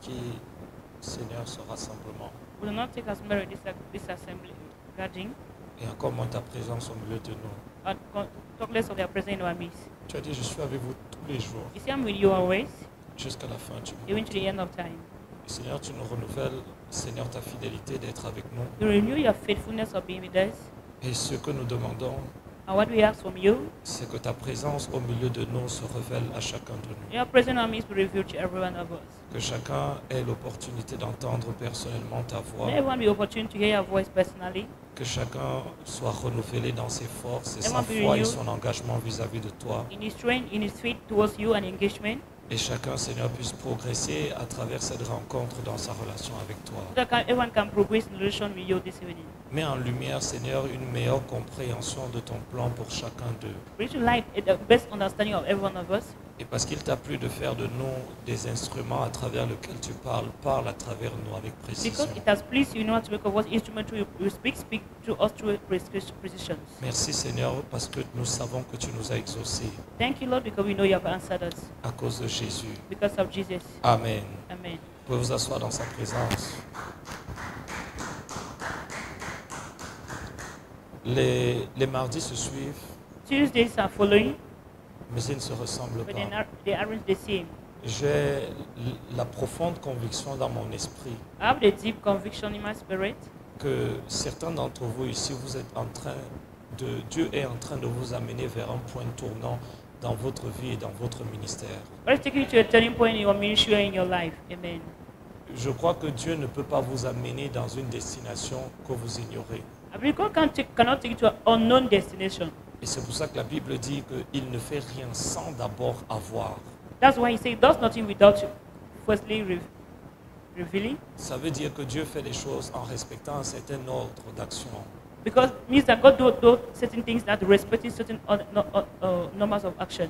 qui, Seigneur, ce rassemblement. We will not take as merit this assembly gathering, Et encore moins ta présence au milieu de nous. and talk less of their presence in our midst. Tu as dit, je suis avec vous tous les jours, You see, I'm with you always, jusqu'à la fin du monde. even to the end of time. Et Seigneur, tu nous renouvelles, Seigneur, ta fidélité d'être avec nous. You renew your faithfulness of being with us. Et ce que nous demandons, And what we ask from you, c'est que ta présence au milieu de nous se révèle à chacun de nous. your presence in our midst will reveal to every one of us. Que chacun ait l'opportunité d'entendre personnellement ta voix. May everyone be opportune to hear your voice personally. Que chacun soit renouvelé dans ses forces et sa Everyone be foi et renewed. son engagement vis-à-vis de toi. In his strength, in his faith towards you and engagement, Et chacun, Seigneur, puisse progresser à travers cette rencontre dans sa relation avec toi. so that everyone can progress in relation with you this evening. Mets en lumière, Seigneur, une meilleure compréhension de ton plan pour chacun d'eux. Bring to light the best understanding of every one of us. Et parce qu'il t'a plu de faire de nous des instruments à travers lesquels tu parles, parle à travers nous avec précision. Because it has pleased you, to make of us instrument to you speak to us through precision. Merci, Seigneur, parce que nous savons que tu nous as exaucés Thank you, Lord, because we know you have answered us à cause de Jésus. because of Jesus. Amen. Amen. Vous pouvez vous asseoir dans sa présence. Les mardis se suivent, Tuesdays are following, mais ils ne se ressemblent but pas. they aren't the same. J'ai la profonde conviction dans mon esprit I have the deep conviction in my spirit que certains d'entre vous ici, vous êtes en train de, Dieu est en train de vous amener vers un point tournant dans votre vie et dans votre ministère. God is taking you to a turning point in your ministry and in your life. Amen. Je crois que Dieu ne peut pas vous amener dans une destination que vous ignorez. I believe God cannot take you to an unknown destination. Et c'est pour ça que la Bible dit qu'il ne fait rien sans d'abord avoir. That's why he said, does nothing without firstly revealing. Ça veut dire que Dieu fait des choses en respectant un certain ordre d'action. Because it means that God do certain things that respect certain numbers of actions.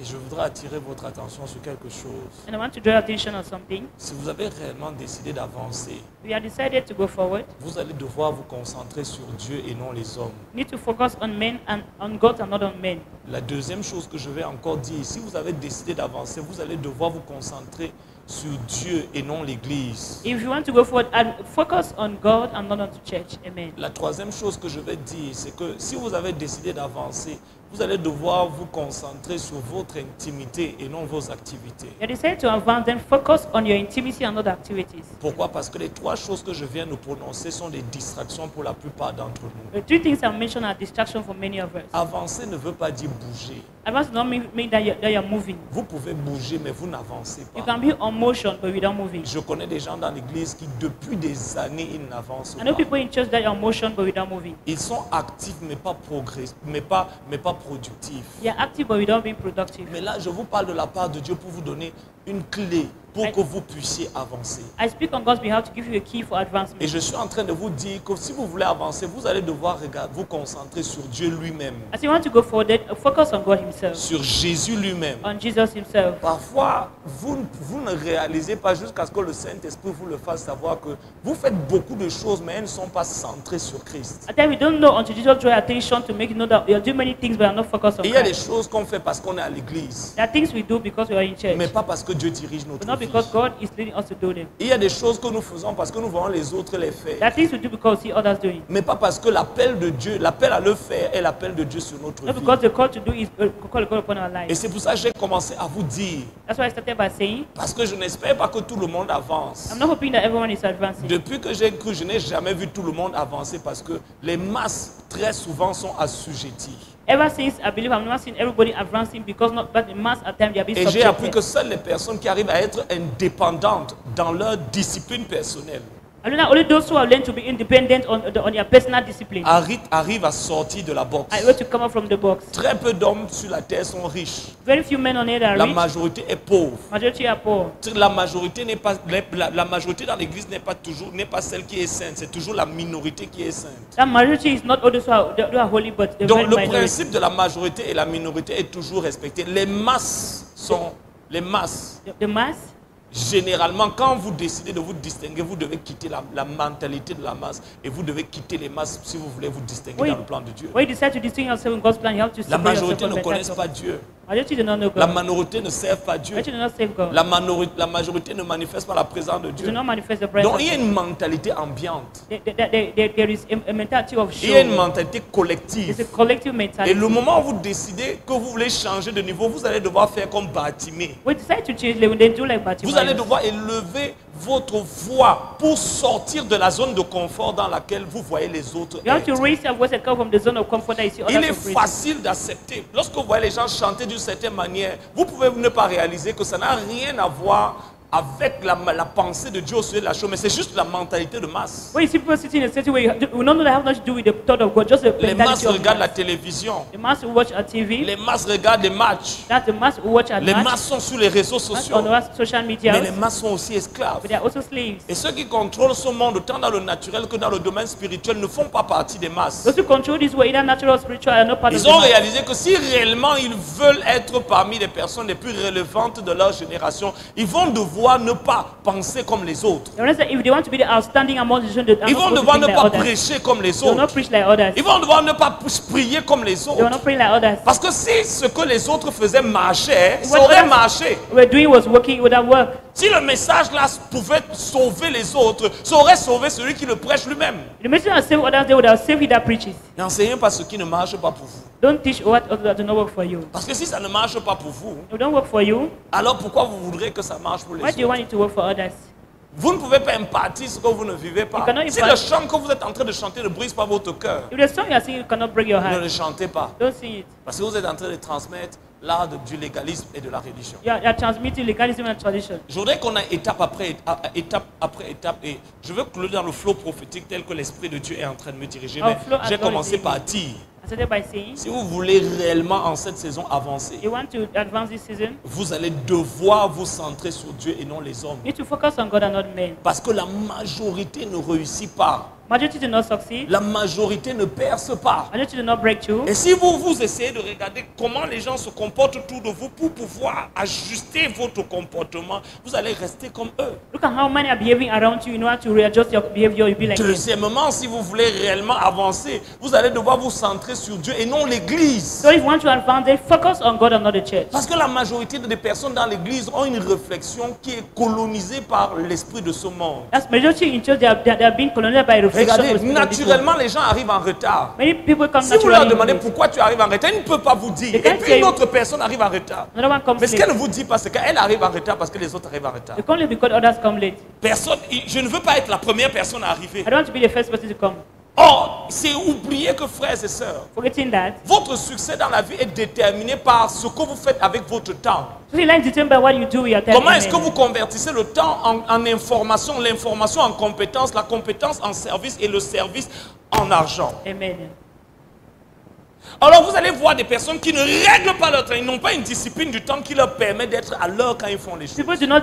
Et je voudrais attirer votre attention sur quelque chose. And I want to draw attention on something. Si vous avez réellement décidé d'avancer, We have decided to go forward. vous allez devoir vous concentrer sur Dieu et non les hommes. We need to focus on men and on God and not on men. La deuxième chose que je vais encore dire, si vous avez décidé d'avancer, vous allez devoir vous concentrer sur Dieu et non l'Église. If you want to go forward, focus on God and not on the church. Amen. La troisième chose que je vais dire, c'est que si vous avez décidé d'avancer, vous allez devoir vous concentrer sur votre intimité et non vos activités. You decide to advance, then focus on your intimacy and other activities. Pourquoi? Parce que les trois choses que je viens de prononcer sont des distractions pour la plupart d'entre nous. The three things I mentioned are distraction for many of us. Avancer ne veut pas dire bouger. Advance does not mean that you're moving. Vous pouvez bouger, mais vous n'avancez You pas. can be on motion, but without moving. Je connais des gens dans l'église qui, depuis des années, ils n'avancent I know pas. people in church that are on motion, but without moving. Ils sont actifs, mais pas mais pas productifs. They are active, but without being productive. Mais là, je vous parle de la part de Dieu pour vous donner une clé pour que vous puissiez avancer. I speak on God's behalf to give you a key for advancement. Et je suis en train de vous dire que si vous voulez avancer, vous allez devoir vous concentrer sur Dieu lui-même, As you want to go forward, focus on God Himself, sur Jésus lui-même. on Jesus Himself. Parfois, vous ne réalisez pas jusqu'à ce que le Saint-Esprit vous le fasse savoir que vous faites beaucoup de choses, mais elles ne sont pas centrées sur Christ. At times we don't know until Jesus draw attention to make you know that we are doing many things, but are not focused on Et il y a des Christ. choses qu'on fait parce qu'on est à l'église, There are things we do because we are in church, mais pas parce que Dieu dirige notre but not vie. because God is leading us to do them. Il y a des choses que nous faisons parce que nous voyons les autres les faire, There are things we do because we see others doing, mais pas parce que l'appel de Dieu, l'appel à le faire est l'appel de Dieu sur notre not vie. because the call to do is call God upon our Et lives. c'est pour ça que j'ai commencé à vous dire, That's why I started by saying, parce que je n'espère pas que tout le monde avance. I'm not hoping that everyone is advancing. Depuis que j'ai cru, je n'ai jamais vu tout le monde avancer parce que les masses très souvent sont assujetties. Ever since I believe I've never seen everybody advancing because not but the mass at times they are being Et j'ai appris que subjected. seules les personnes qui arrivent à être indépendantes dans leur discipline personnelle I know that only those who have learned to be independent on their personal discipline arrivent à sortir de la boxe. are able to come out from the box. Très peu d'hommes sur la terre sont riches. Very few men on earth are La rich. majorité est pauvre. Majority are poor. La majorité n'est pas la majorité dans l'église n'est pas celle qui est sainte, c'est toujours la minorité qui est sainte. That majority is not all those who are holy, but the Donc very le minority. principe de la majorité et la minorité est toujours respecté. Les masses. The mass, Généralement, quand vous décidez de vous distinguer, vous devez quitter la mentalité de la masse et vous devez quitter les masses si vous voulez vous distinguer Oui. dans le plan de Dieu. when you decide to distinguish yourself in God's plan, you have to La separate yourself majorité from ne the connaissent rest. pas Dieu. Majority do not know La God. minorité ne sert pas Dieu. Majority do not save God. La majorité ne manifeste pas la présence de They Dieu. do not manifest the presence Donc of il y a God. une mentalité ambiante. There is a mentality of Il y a une show. mentalité collective. It's a collective Et mentality. le moment où vous décidez que vous voulez changer de niveau, vous allez devoir faire comme Bartimée. We decide to change, they do like Vous allez Bartimaeus. devoir élever votre voix pour sortir de la zone de confort dans laquelle vous voyez les autres You have to être. raise your voice and come from the zone of comfort that you see Il others est operating. facile d'accepter. Lorsque vous voyez les gens chanter d'une certaine manière, vous pouvez ne pas réaliser que ça n'a rien à voir avec la pensée de Dieu au sujet de la chose, mais c'est juste la mentalité de masse. When you see people sitting in a certain way, we don't know that have nothing to do with the thought of God, just the Les masses mentality of regardent la mass. télévision. The mass who watch our TV, Les masses regardent les matchs. that's the mass who watch our Les match, masses sont sur les réseaux mass sociaux. on our social media, Mais les masses sont aussi esclaves. but they are also slaves. Et ceux qui contrôlent ce monde, tant dans le naturel que dans le domaine spirituel, ne font pas partie des masses. Those who control this way, either natural or spiritual, are not part of Ils the ont mass. réalisé que si réellement ils veulent être parmi les personnes les plus relevantes de leur génération, ils vont devoir ne pas penser comme les autres. They realize that if they want to be the outstanding among the children, they are Ils not vont supposed to devoir think ne like pas others. prêcher comme les They will not autres. preach like others. Ils vont devoir ne pas prier comme les They will autres. not pray like others. Parce que si ce que les autres faisaient marchait, ça What aurait others marché. were doing was working, it would have worked. Si le message là pouvait sauver les autres, ça aurait sauvé celui qui le prêche lui-même. The message that save others, they would have saved he that preaches. N'enseignez pas ce qui ne marche pas pour vous. Don't teach what others do not work for you. Parce que si ça ne marche pas pour vous, If it don't work for you, alors pourquoi vous voudrez que ça marche pour les why do you autres? want it to work for others? Vous ne pouvez pas impartir ce que vous ne vivez pas. You cannot Si impart- le chant que vous êtes en train de chanter ne brise pas votre cœur, If the song you are singing cannot break your ne heart, le chantez pas. don't sing it. Parce que vous êtes en train de transmettre l'art du légalisme et de la religion. You are transmitting legalism and tradition. Je voudrais qu'on aille étape après étape et je veux clore dans le flot prophétique tel que l'Esprit de Dieu est en train de me diriger. Our Mais flow has j'ai already commencé been- par dire, I started by saying, si vous voulez réellement en cette saison avancer, you want to advance this season, vous allez devoir vous centrer sur Dieu et non les hommes. you need to focus on God and not men. Parce que la majorité ne réussit pas. Majority do not succeed. La majorité ne perce pas. Majority do not break through. Et si vous essayez de regarder comment les gens se comportent autour de vous pour pouvoir ajuster votre comportement, vous allez rester comme eux. Look at how many are behaving around you. In order to readjust your behavior, you'll be like them. Deuxièmement, si vous voulez réellement avancer, vous allez devoir vous centrer sur Dieu et non l'Église. So if you want to advance, then focus on God and not the church. Parce que la majorité des personnes dans l'Église ont une réflexion qui est colonisée par l'esprit de ce monde. That's majority in church. They are being colonized by reflection. Regardez, of spirit of this world. naturellement, les gens arrivent en retard. Many people come Si vous leur naturally. demandez late. pourquoi tu arrives en retard, il ne peut pas vous dire. They Et can't puis say- une autre personne arrive en retard. Another one comes Mais ce late. qu'elle ne vous dit pas, c'est qu'elle arrive en retard parce que les autres arrivent en retard. They come late because others come late. Personne, je ne veux pas être la première personne à arriver. I don't want to be the first person to come. Or, c'est oublier que frères et sœurs, Forgetting that. votre succès dans la vie est déterminé par ce que vous faites avec votre temps. So you like to determine by what you do with your time. Comment est-ce que Amen. vous convertissez le temps en information, l'information en compétence, la compétence en service et le service en argent? Amen. Alors vous allez voir des personnes qui ne règlent pas leur temps, ils n'ont pas une discipline du temps qui leur permet d'être à l'heure quand ils font les choses. People do not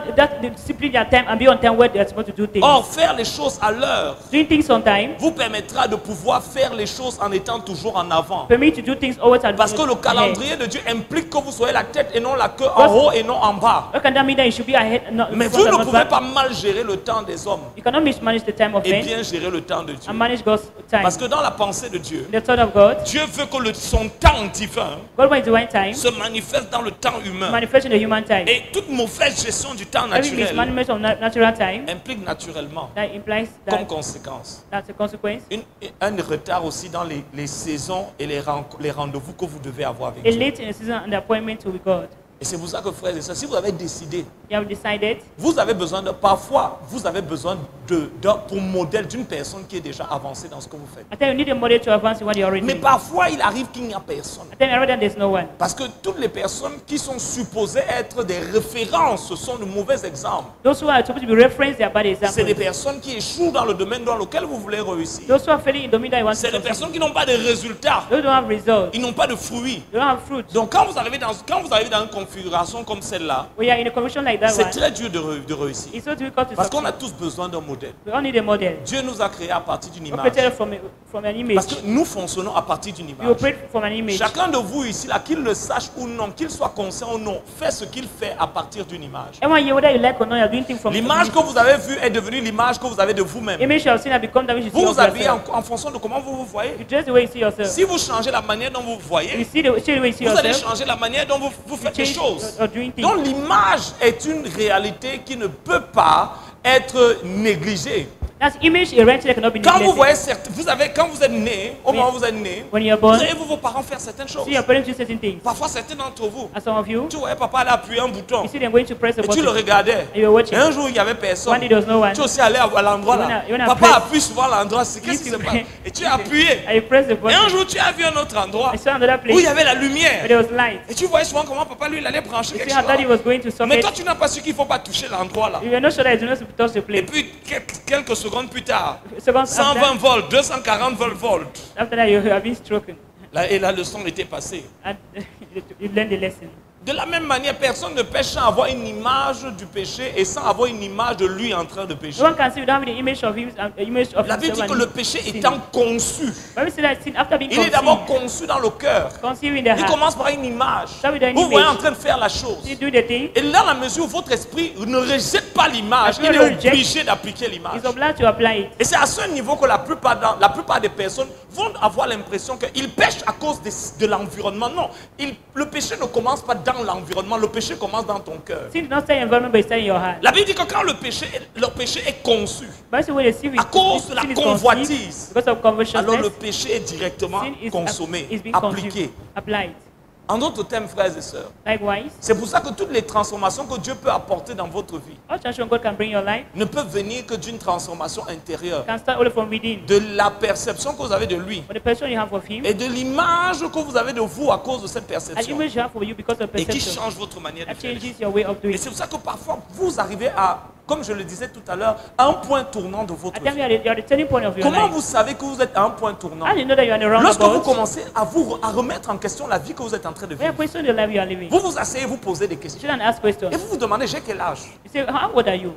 discipline their time and be on time where they are supposed to do things. Or, faire les choses à l'heure Doing things on time vous permettra de pouvoir faire les choses en étant toujours en avant. permit to do things always at Parce que le ahead. calendrier de Dieu implique que vous soyez la tête et non la queue, en haut et non en bas. How can that mean that you should be ahead and not Mais front vous and ne not pouvez back? pas mal gérer le temps des hommes You cannot mismanage the time of et men bien gérer le temps de Dieu. and manage God's time. Parce que dans la pensée de Dieu, The thought of God, Dieu veut que son temps divin God wants divine time, se manifeste dans le temps humain. manifest in the human time. Et toute mauvaise gestion du temps Every naturel mismanagement of natural time, implique naturellement, that implies comme that conséquence, that's a consequence. un retard aussi dans les saisons et les rendez-vous que vous devez avoir avec A Dieu. late in the season and the appointment with God. Et c'est pour ça que frères et sœurs, si vous avez décidé, You have decided vous avez besoin pour modèle d'une personne qui est déjà avancée dans ce que vous faites. I tell you, you need a model to advance in what you already Mais do. parfois, il arrive qu'il n'y a personne. I tell you, rather there's no one. Parce que toutes les personnes qui sont supposées être des références, ce sont de mauvais exemples. Those who are supposed to be referenced, they are bad C'est des examples. personnes qui échouent dans le domaine dans lequel vous voulez réussir. Those who are failing in the domain that you want to C'est des succeed. personnes qui n'ont pas de résultats. Those who don't have results. Ils n'ont pas de fruits. They don't have fruit. Donc quand vous arrivez dans un conflit configuration comme celle-là, we are in a condition like that c'est one. très dur de réussir. It's so difficult to Parce qu'on a succeed. tous besoin d'un modèle. We all need a model. Dieu nous a créés à partir d'une We image. created from an image. Parce que nous fonctionnons à partir d'une We image. operate from an image. Chacun de vous ici, là, qu'il le sache ou non, qu'il soit conscient ou non, fait ce qu'il fait à partir d'une image. Everyone here, whether you like or not, you're doing things from L'image que vous avez vue est devenue l'image que vous avez de vous-même. image you have seen has become that which you see Vous of vous habillez yourself. en fonction de comment vous vous voyez. You dress the way you see yourself. Si vous changez la manière dont vous vous You voyez, see the way you see vous allez yourself. changer la manière dont vous faites les change choses. or doing things. Donc l'image est une réalité qui ne peut pas être négligée. That's image a reality that cannot be Quand vous neglected. voyez, quand vous êtes né, au moment où vous êtes né, When you're vous born, avez vu vos parents faire certaines choses. see your parents do certain things. Parfois, certains d'entre vous, And some of you, tu voyais papa aller appuyer un bouton you see them going to press a et tu le button. regardais. And you were watching. Et un jour, il n'y avait One personne. day there was no one. Tu aussi allé à l'endroit là. You wanna Papa press. appuie souvent à l'endroit. Qu'est-ce qui se passe? Et tu as appuyé. And you press the Et un button. jour, tu as vu un autre endroit I saw another où il place y avait la where lumière. there was light. Et tu voyais souvent comment papa, lui, il allait brancher You quelque see how daddy chose. was going to Mais socket. toi, tu n'as pas su qu'il ne faut pas toucher l'endroit là. You were not sure that you do not touch the Et place. puis, quelques secondes plus tard, Seconds 120 volts, 240 volts. after that, you have been stroken. Et la leçon était passée. And you learn the lesson. De la même manière, personne ne pêche sans avoir une image du péché et sans avoir une image de lui en train de pécher. No one can see without having the image of him, image of La Bible dit himself. que and le péché sin. étant conçu, Bible says that sin after being il est d'abord conceived, conçu dans le cœur. conceived in the Il heart, commence par une image. Start with an Vous voyez en image. train de faire la chose. you do the thing, Et dans la mesure où votre esprit ne rejette pas l'image, As il you est reject, obligé d'appliquer l'image. he's obliged to apply it. Et c'est à ce niveau que la plupart des personnes vont avoir l'impression qu'ils pêchent à cause de l'environnement. Non, le péché ne commence pas dans l'environnement, le péché commence dans ton cœur. Sin does not stay in environment, but it stays in your heart. La Bible dit que quand le péché est conçu, But when you see à cause de la sin is convoitise, conceived, because of alors le covetousness, péché est directement sin is consommé, being appliqué. consumed, applied. En d'autres termes, frères et sœurs, Likewise, c'est pour ça que toutes les transformations que Dieu peut apporter dans votre vie all transformation God can bring in your life ne peuvent venir que d'une transformation intérieure, can start only from within. de la perception que vous avez de lui For the person you have of him, et de l'image que vous avez de vous à cause de cette an perception image you have for you because of et qui perception, change votre manière de that faire. changes your way of doing Et it. c'est pour ça que parfois vous arrivez à, comme je le disais tout à l'heure, à un point tournant de votre I tell vie. you, you are the turning point of your Comment life. vous savez que vous êtes à un point tournant? How do you know that you are in the Lorsque vous roundabout? commencez à remettre en question la vie que vous êtes en train de When you vivre, question the life you are living, vous vous asseyez, vous posez des you questions. shouldn't ask questions. Et vous vous demandez, j'ai quel âge? You say, how old are you?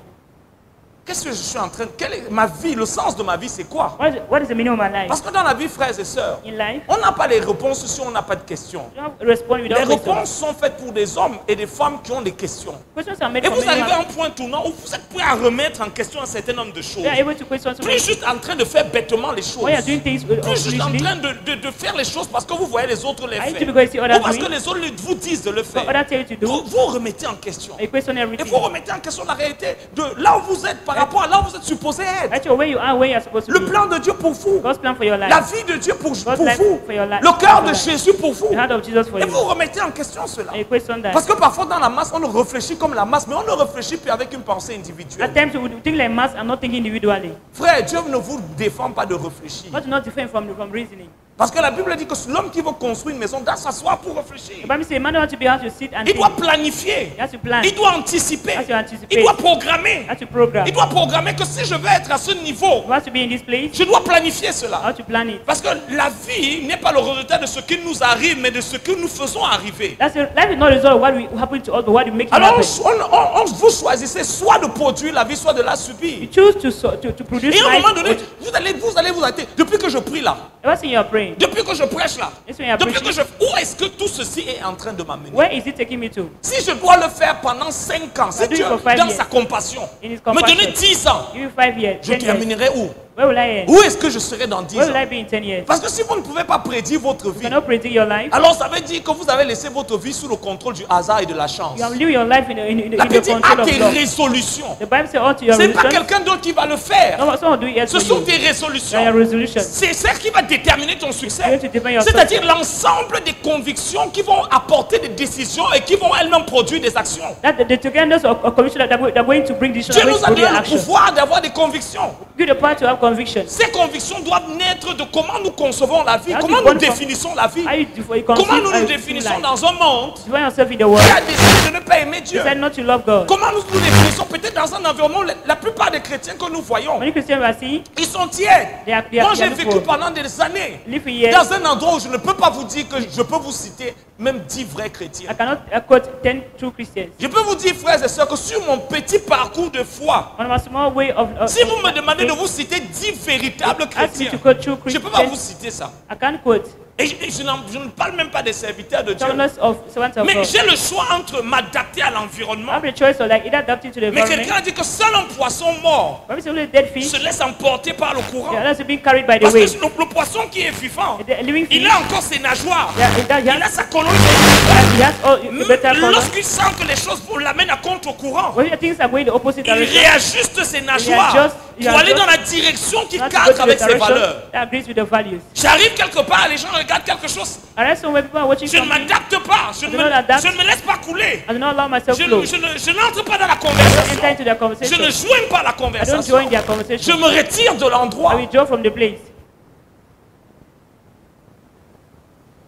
Qu'est-ce que je suis en train de... Quelle est ma vie? Le sens de ma vie, c'est quoi? What is the meaning of my life? Parce que dans la vie, frères et sœurs, In life, on n'a pas les réponses si on n'a pas de questions. you don't respond Les without réponses questions. sont faites pour des hommes et des femmes qui ont des questions. Questions are made Et from vous arrivez à anyone. un point tournant où vous êtes prêt à remettre en question un certain nombre de choses. You are able to question so many Plus juste en train de faire bêtement les choses. When you are doing things Plus juste en foolishly, train de faire les choses parce que vous voyez les autres les I need to faire. be going to see others Ou parce que doing, les autres vous disent de le what faire. others tell you to do, Vous remettez en question. you question Et everything. vous remettez en question la réalité de là où vous êtes par rapport à là où vous êtes supposé être. Actually, where you are, where you are supposed to Le be. plan de Dieu pour vous. God's plan for your life. La vie de Dieu pour God's vous. life for your life. Le cœur de For your life. Jésus pour vous. The heart of Jesus for Et you. vous remettez en question cela. And you question that. Parce que parfois dans la masse, on réfléchit comme la masse, mais on ne réfléchit plus avec une pensée At individuelle. times, we would think like mass and not thinking individually. Frère, Dieu ne vous défend pas de réfléchir. God is not different from reasoning. Parce que la Bible dit que l'homme qui veut construire une maison doit s'asseoir pour réfléchir. The Bible says, man wants to be able to sit and Il think. doit planifier. He has to plan. Il doit anticiper. He has to anticipate. Il doit programmer. He has to program. Il doit programmer que si je veux être à ce niveau, He wants to be in this place. je dois planifier How cela. to plan it. Parce que la vie n'est pas le résultat de ce qui nous arrive, mais de ce que nous faisons arriver. Life is not a result of what happen to us, but what we make it Alors, happen. vous choisissez soit de produire la vie, soit de la You subir. choose to produce Et à un life. moment donné, vous allez vous arrêter. Depuis que je prie là, What's in your brain? depuis que je prêche là, Yes, when you are depuis que preaching. où est-ce que tout ceci est en train de m'amener? Where is it taking me to? Si je dois le faire pendant 5 ans, si do it Dieu, for 5 dans years. sa compassion, In his me compassion. donner 10 ans, Give you 5 years, je 10 years. terminerai où? Where will I end? Où est-ce que je serai dans 10 Where will ans? I be in 10 years? Parce que si vous ne pouvez pas prédire votre You vie, cannot predict your life. alors ça veut dire que vous avez laissé votre vie sous le contrôle du hasard et de la chance. You are living your life in La the Bible dit à control of tes God. résolutions. The Bible says all to your Ce n'est pas resolutions. quelqu'un d'autre qui va le faire. No, someone do it yes Ce for sont you. tes They are your résolutions. resolutions. C'est celle qui va déterminer ton Going succès. to depend your C'est-à-dire l'ensemble des convictions qui vont apporter des décisions et qui vont elles-mêmes produire des actions. That the togetherness of commission that they're going to bring this Dieu nous a produce donné le action. pouvoir d'avoir des convictions. Give the power to have convictions. Ces convictions doivent naître de comment nous concevons la vie, That's comment the nous one from- définissons la vie, How you comment nous nous conceive définissons life. dans un monde You find yourself in the qui world. a décidé de ne pas aimer Dieu. Decide not to love God. Comment nous nous définissons peut-être dans un environnement, la plupart des chrétiens que nous voyons, Many Christians we are seeing, ils sont tièdes. they are Moi, j'ai not vécu poor. pendant des années Live years. dans un endroit où je ne peux pas vous dire que je peux vous citer même 10 vrais chrétiens. I cannot quote 10 true Christians. Je peux vous dire, frères et sœurs, que sur mon petit parcours de foi, On a small way of. si vous me demandez de vous citer 10 véritables Ask me chrétiens, to quote true je ne peux pas vous Christians. citer ça. I can't quote. Et je ne parle même pas des serviteurs de Dieu. Servants of Mais God. j'ai le choix entre m'adapter à I l'environnement. have the choice of like either adapting to the Mais environment. quelqu'un a dit que seul un poisson mort Maybe it's only a dead fish. se laisse emporter par le courant. Yeah, that's being carried by the Parce que wave. le poisson qui est vivant, The living il fish. a encore ses nageoires. Yeah, Il a sa colonne. he has all the better color. Lorsqu'il sent que les choses l'amènent à contre-courant, When the things are going the opposite il direction, réajuste ses nageoires il pour aller adjust- dans la direction qui not to go cadre to the avec ses direction valeurs. that agrees with the values. J'arrive quelque part, les gens regardent quelque chose. And that's when people are watching Je ne something. m'adapte pas. Je I do not adapt. ne me laisse pas couler. I do not allow myself Je flow. n'entre pas dans la Enter conversation. into their Je conversation. ne joins pas la I don't conversation. join their Je conversation. me retire de I l'endroit. withdraw from the place.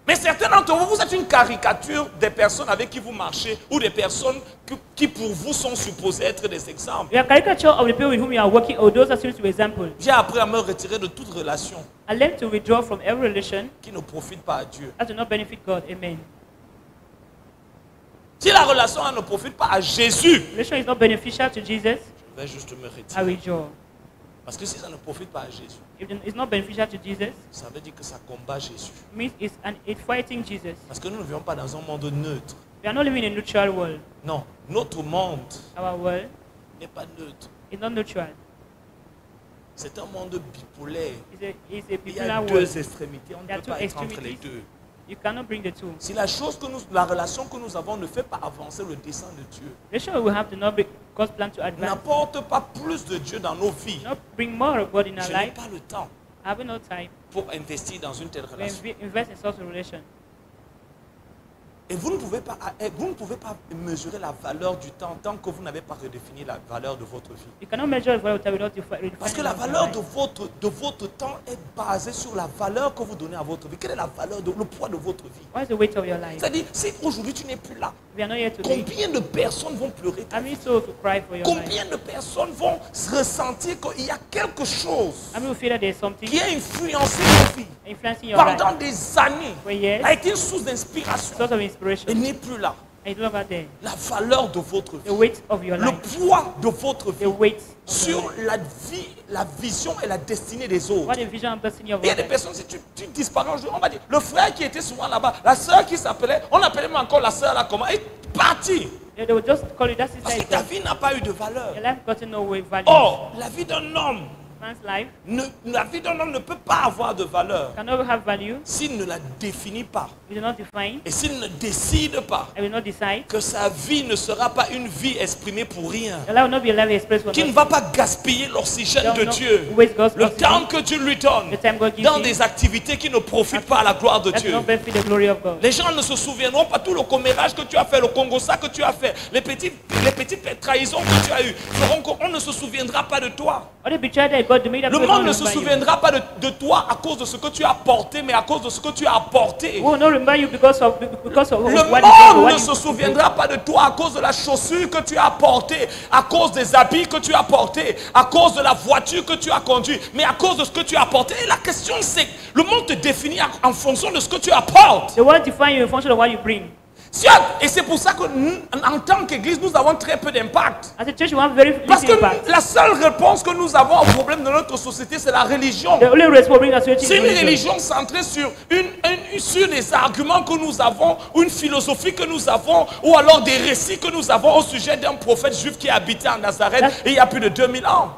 Mais certains d'entre vous, vous êtes une caricature des personnes avec qui vous marchez ou des personnes qui pour vous sont supposées être des exemples. We are caricature of the people with whom you are working, or those are seen to example. J'ai appris à me retirer de toute relation I learned to withdraw from every relation qui ne profite pas à Dieu. that do not benefit God. Amen. Si la relation ne profite pas à Jésus, Relation is not beneficial to Jesus. je vais juste me I retirer. withdraw. Parce que si ça ne profite pas à Jésus, If it's not beneficial to Jesus, ça veut dire que ça combat Jésus. means it's fighting Jesus. Parce que nous ne vivons pas dans un monde neutre. We are not living in a neutral world. Non, notre monde Our world n'est pas neutre. is not neutral. C'est un monde bipolaire. It's a Il y a bipolar world. deux extrémités. On ne There are peut two pas être entre les extremities. deux. You cannot bring the two. Si la relation que nous avons ne fait pas avancer le dessein de Dieu, Relation we have to not bring God's plan to advance. n'apporte pas plus de Dieu dans nos vies, Not bring more of God in our je n'ai life. pas le temps Having no time pour investir dans une telle to relation. invest in such a relation. Et vous ne pouvez pas mesurer la valeur du temps tant que vous n'avez pas redéfini la valeur de votre vie. You cannot measure the value of time without redefining Parce que it la in your valeur life. de votre temps est basée sur la valeur que vous donnez à votre vie. Quelle est la valeur, le poids de votre vie? What is the weight of your life? C'est-à-dire, si aujourd'hui tu n'es plus là, We are not here today. combien de personnes vont pleurer ta How vie? many souls will cry for your life? Combien de personnes vont ressentir qu'il y a quelque chose How many will feel that there's something qui a influencé leur vie influencing your life? pendant des années, For years, a été une source d'inspiration source of inspiration. et n'est plus là? And it's no longer there. La valeur de votre The vie, weight of your le life. poids de votre The vie weight of your sur life. la vie, la vision et la destinée des autres. What the vision and destiny of Il y a your des life. personnes, si tu disparais un jour, on va dire, le frère qui était souvent là-bas, la sœur qui s'appelait, on appelait même encore la sœur là, comment, est partie. They will just call it that Parce sister que is ta gone. vie n'a pas eu de valeur. Your life gotten no way value. Or, la vie d'un homme, Man's life la vie d'un homme ne peut pas avoir de valeur cannot have value. s'il ne la définit pas We do not define. et s'il ne décide pas I will not decide. que sa vie ne sera pas une vie exprimée pour rien, Your life will not be a life expressed for qu'il ne nothing. va pas gaspiller l'oxygène Don't de not Dieu, waste God's le oxygen. temps que Dieu lui donne The time God gives dans you. des activités qui ne profitent pas à la gloire de That will Dieu. not benefit the glory of God. Les gens ne se souviendront pas tout le commérage que tu as fait, le congossa que tu as fait, les petites trahisons que tu as eues. On ne se souviendra pas de toi. All the betrayal that God made, Le monde ne se souviendra pas de toi à cause de ce que tu as porté, mais à cause de ce que tu as apporté. We will not remember you because of Le what you did, monde what ne se souviendra pas de toi à cause de la chaussure que tu as portée, à cause des habits que tu as portés, à cause de la voiture que tu as conduite, mais à cause de ce que tu as apporté. Et la question c'est, le monde te définit en fonction de ce que tu apportes. The world define you in function of what you bring. Et c'est pour ça que en tant qu'église, nous avons très peu d'impact. As a church, we have very Parce little que impact. la seule réponse que nous avons au problème de notre société, c'est la religion. The only response bring us to C'est une religion. religion centrée sur sur des arguments que nous avons, ou une philosophie que nous avons, ou alors des récits que nous avons au sujet d'un prophète juif qui habitait en Nazareth et il y a plus de 2000 ans.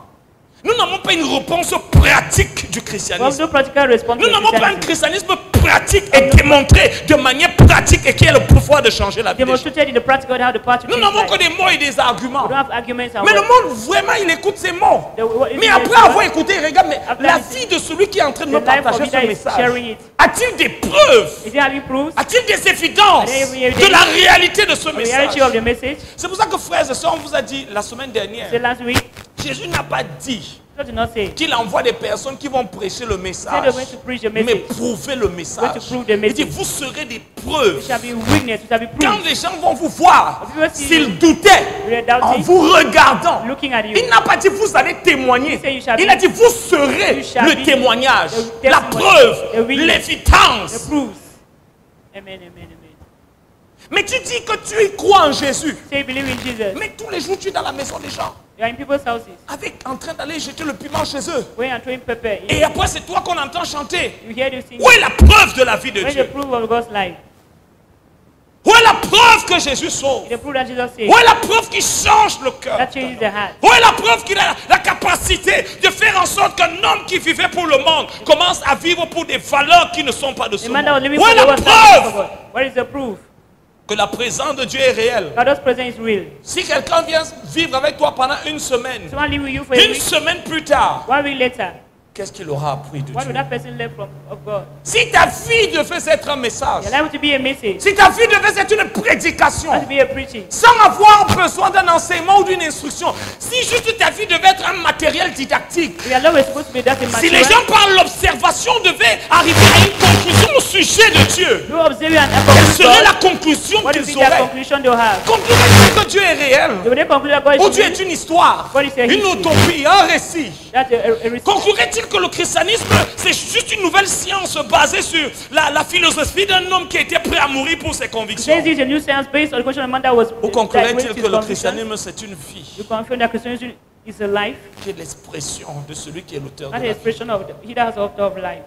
Nous n'avons pas une réponse pratique du We have christianisme. no practical response Nous to n'avons pas un Christianity. christianisme pratique et démontré de manière pratique et qui a le pouvoir de changer la vie des gens. Demonstrated in the practical how the part to Nous change n'avons que life. des mots et des arguments. We don't have arguments and Mais le words. monde, vraiment, il écoute ces mots. What is Mais it après that- avoir écouté, il regarde, mais After la listening, vie de celui qui est en train de me the life partager of ce it is message, sharing it. a-t-il des preuves? Is it having proofs? A-t-il des évidences Are there de la réalité de ce The reality message? of the message. C'est pour ça que frères et sœurs, on vous a dit la semaine dernière The last week, Jésus n'a pas dit God did not say. qu'il envoie des personnes qui vont prêcher le He said message, they're going to preach the mais message. prouver le message. Going to prove the Il dit, message. vous serez des You preuves. shall be witness. You shall be Quand proof. les gens vont vous voir, People see s'ils you doutaient without en doubting, vous regardant, looking at you. il n'a pas dit vous allez témoigner. He said you shall Il be- a dit vous serez you shall le be témoignage, the la testimony, preuve, the witness, l'évidence. The proofs. Amen, amen, amen. Mais tu dis que tu y crois en Jésus. Say you believe in Jesus. Mais tous les jours tu es dans la maison des gens, You are in people's houses. en train d'aller jeter le piment chez eux. Going and throwing pepper. Et après c'est toi qu'on entend chanter. You hear them sing. Où est la preuve de la vie de Where is Dieu? the proof of God's life? Où est la preuve que Jésus sauve? The proof that Jesus said. Où est la preuve qui change le cœur? That changes the heart. Où est la preuve qu'il a la capacité de faire en sorte qu'un homme qui vivait pour le monde commence à vivre pour des valeurs qui ne sont pas de ce The man that was monde? living Où for est the la world standing for preuve God. Where is the proof? que la présence de Dieu est réelle? God's presence is real. Si quelqu'un vient vivre avec toi pendant une semaine, Someone live with you for a une week. semaine plus tard, 1 week later, qu'est-ce qu'il aura appris de what Dieu? will that person learn of God? Si ta vie devait être un message, You're liable to be a message. si ta vie devait être une prédication, To be a preaching. sans avoir besoin d'un enseignement ou d'une instruction, si juste ta vie devait être un matériel didactique, We are always supposed to be that in si les material. gens par l'observation devaient arriver à une conclusion au sujet de Dieu, You observe and quelle conclude serait la God. conclusion What do you qu'ils think that auraient? conclusion they'll have? Conclusion que Dieu est réel, They will conclude that God ou is Dieu real. est une histoire, God is a une history. utopie, un récit. That's a receipt. Conclurait-il que le christianisme, c'est juste une nouvelle science basée sur la philosophie d'un homme qui était prêt à mourir pour ses convictions? This is a new science based on the question of man that was. Ou that conclurait-il raised que his le convictions. christianisme, c'est une vie You confirm that Christianity is a life. qui est l'expression de celui qui est l'auteur de That's la the vie? expression of he that has the author of life.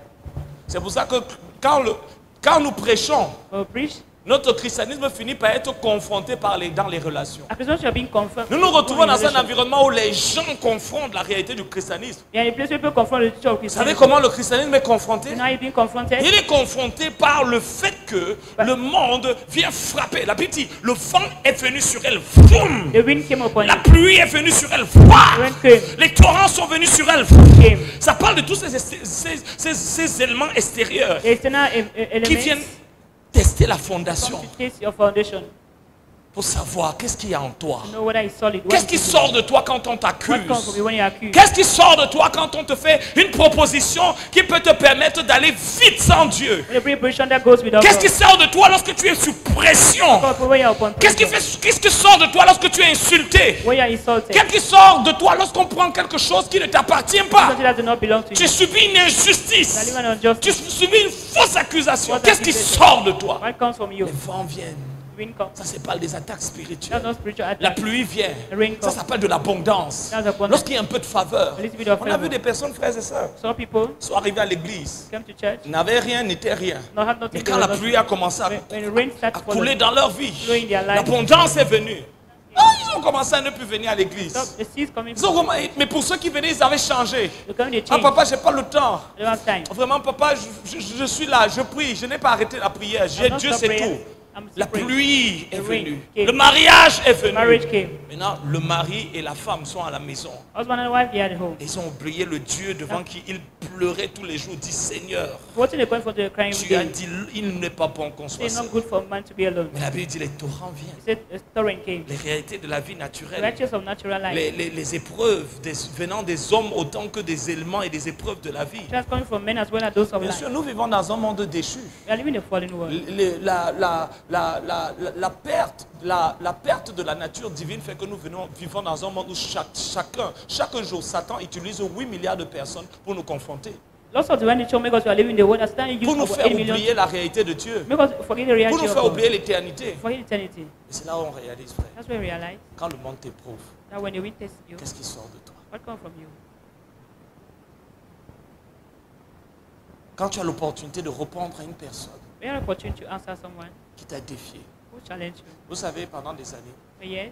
C'est pour ça que quand nous prêchons, When we preach, notre christianisme finit par être confronté dans les relations. a Christian shall be confirmed. Nous nous retrouvons dans un environnement où les gens confrontent la réalité du christianisme. Il y a des places où people confront le teacher of Vous savez Christianity. comment le christianisme est confronté? You know how you've been confronted? Il est confronté par le fait que le monde vient frapper. La Bible dit, le vent est venu sur elle. Vroom. The wind came upon La you. pluie est venue sur elle. Vroom. The wind came. Les torrents sont venus sur elle. Came. Ça parle de tous ces éléments extérieurs The external qui viennent elements tester la come fondation to taste your foundation. pour savoir qu'est-ce qu'il y a en toi. To know whether it's solid. Qu'est-ce qui sort de toi quand on What comes from t'accuse? you when you're accused? Qu'est-ce qui sort de toi quand on te fait une proposition qui peut te permettre d'aller vite sans Dieu? The preparation that goes without Qu'est-ce qui God. sort de toi lorsque tu es sous pression? When you're upon Qu'est-ce qui sort de toi lorsque tu es insulté? when you're insulted. Qu'est-ce qui sort de toi lorsqu'on prend quelque chose qui ne t'appartient pas? Something that does not belong to Tu you. subis une You're injustice. living on justice. Tu subis une fausse accusation. False Qu'est-ce qui accusation. sort de toi? What comes from you? Les vents viennent. Wind comes. Ça s'appelle des attaques That's spirituelles. not spiritual La attack. pluie vient. The rain Ça comes. s'appelle de l'abondance. That's abundance. Lorsqu'il y a un peu de faveur. A little bit of On a favor. vu des personnes, frères et sœurs, Some people sont arrivés à l'église, came to church, n'avaient rien, n'étaient rien. not have nothing Mais to quand la do. pluie a commencé When the rain à starts couler falling, dans leur vie, flowing their life, l'abondance est venue. Ah, ils ont commencé à ne plus venir à l'église. stop, the seas coming Ils ont mais pour ceux qui venaient, ils avaient changé. the coming they Ah change. papa, j'ai pas le temps. They don't have time. Vraiment papa, je suis là, je prie, je n'ai pas arrêté la prière. I'm not Dieu stop c'est praying. tout. I'm still La praying. pluie est The rain venue. came. Le mariage est venu. Marriage came. Maintenant, le mari et la femme sont à la maison. Husband and wife, they are at home. Ils ont oublié le Dieu devant qui ils pleuraient tous les jours. Dit Seigneur, What's in the point for the crying tu as day? dit il n'est pas bon qu'on soit It's seul. not good for man to be alone. Mais la Bible dit les torrents viennent. He said a torrent came. Les réalités de la vie The naturelle. righteous of natural life. Les épreuves venant des hommes autant que des éléments et des épreuves de la vie. That's coming from men as well as those of Bien life. sûr, nous vivons dans un monde déchu. We are living in a fallen world. La perte de la nature divine fait que nous vivons dans un monde où chaque jour, Satan utilise 8 milliards de personnes pour nous confronter, Lots of divine nature make us we are living in the world that stand pour use nous over faire 8 million. oublier la réalité de Dieu, Make us forget the pour reality nous of faire God. oublier l'éternité. Forget eternity. Et c'est là où on réalise, frère, That's where we realize quand le monde t'éprouve, that when the wind tests you, qu'est-ce qui sort de toi? what comes from you? Quand tu as l'opportunité de répondre à une personne We have an opportunity to answer someone qui t'a défié. who challenge you. Vous savez, pendant des années, But yes,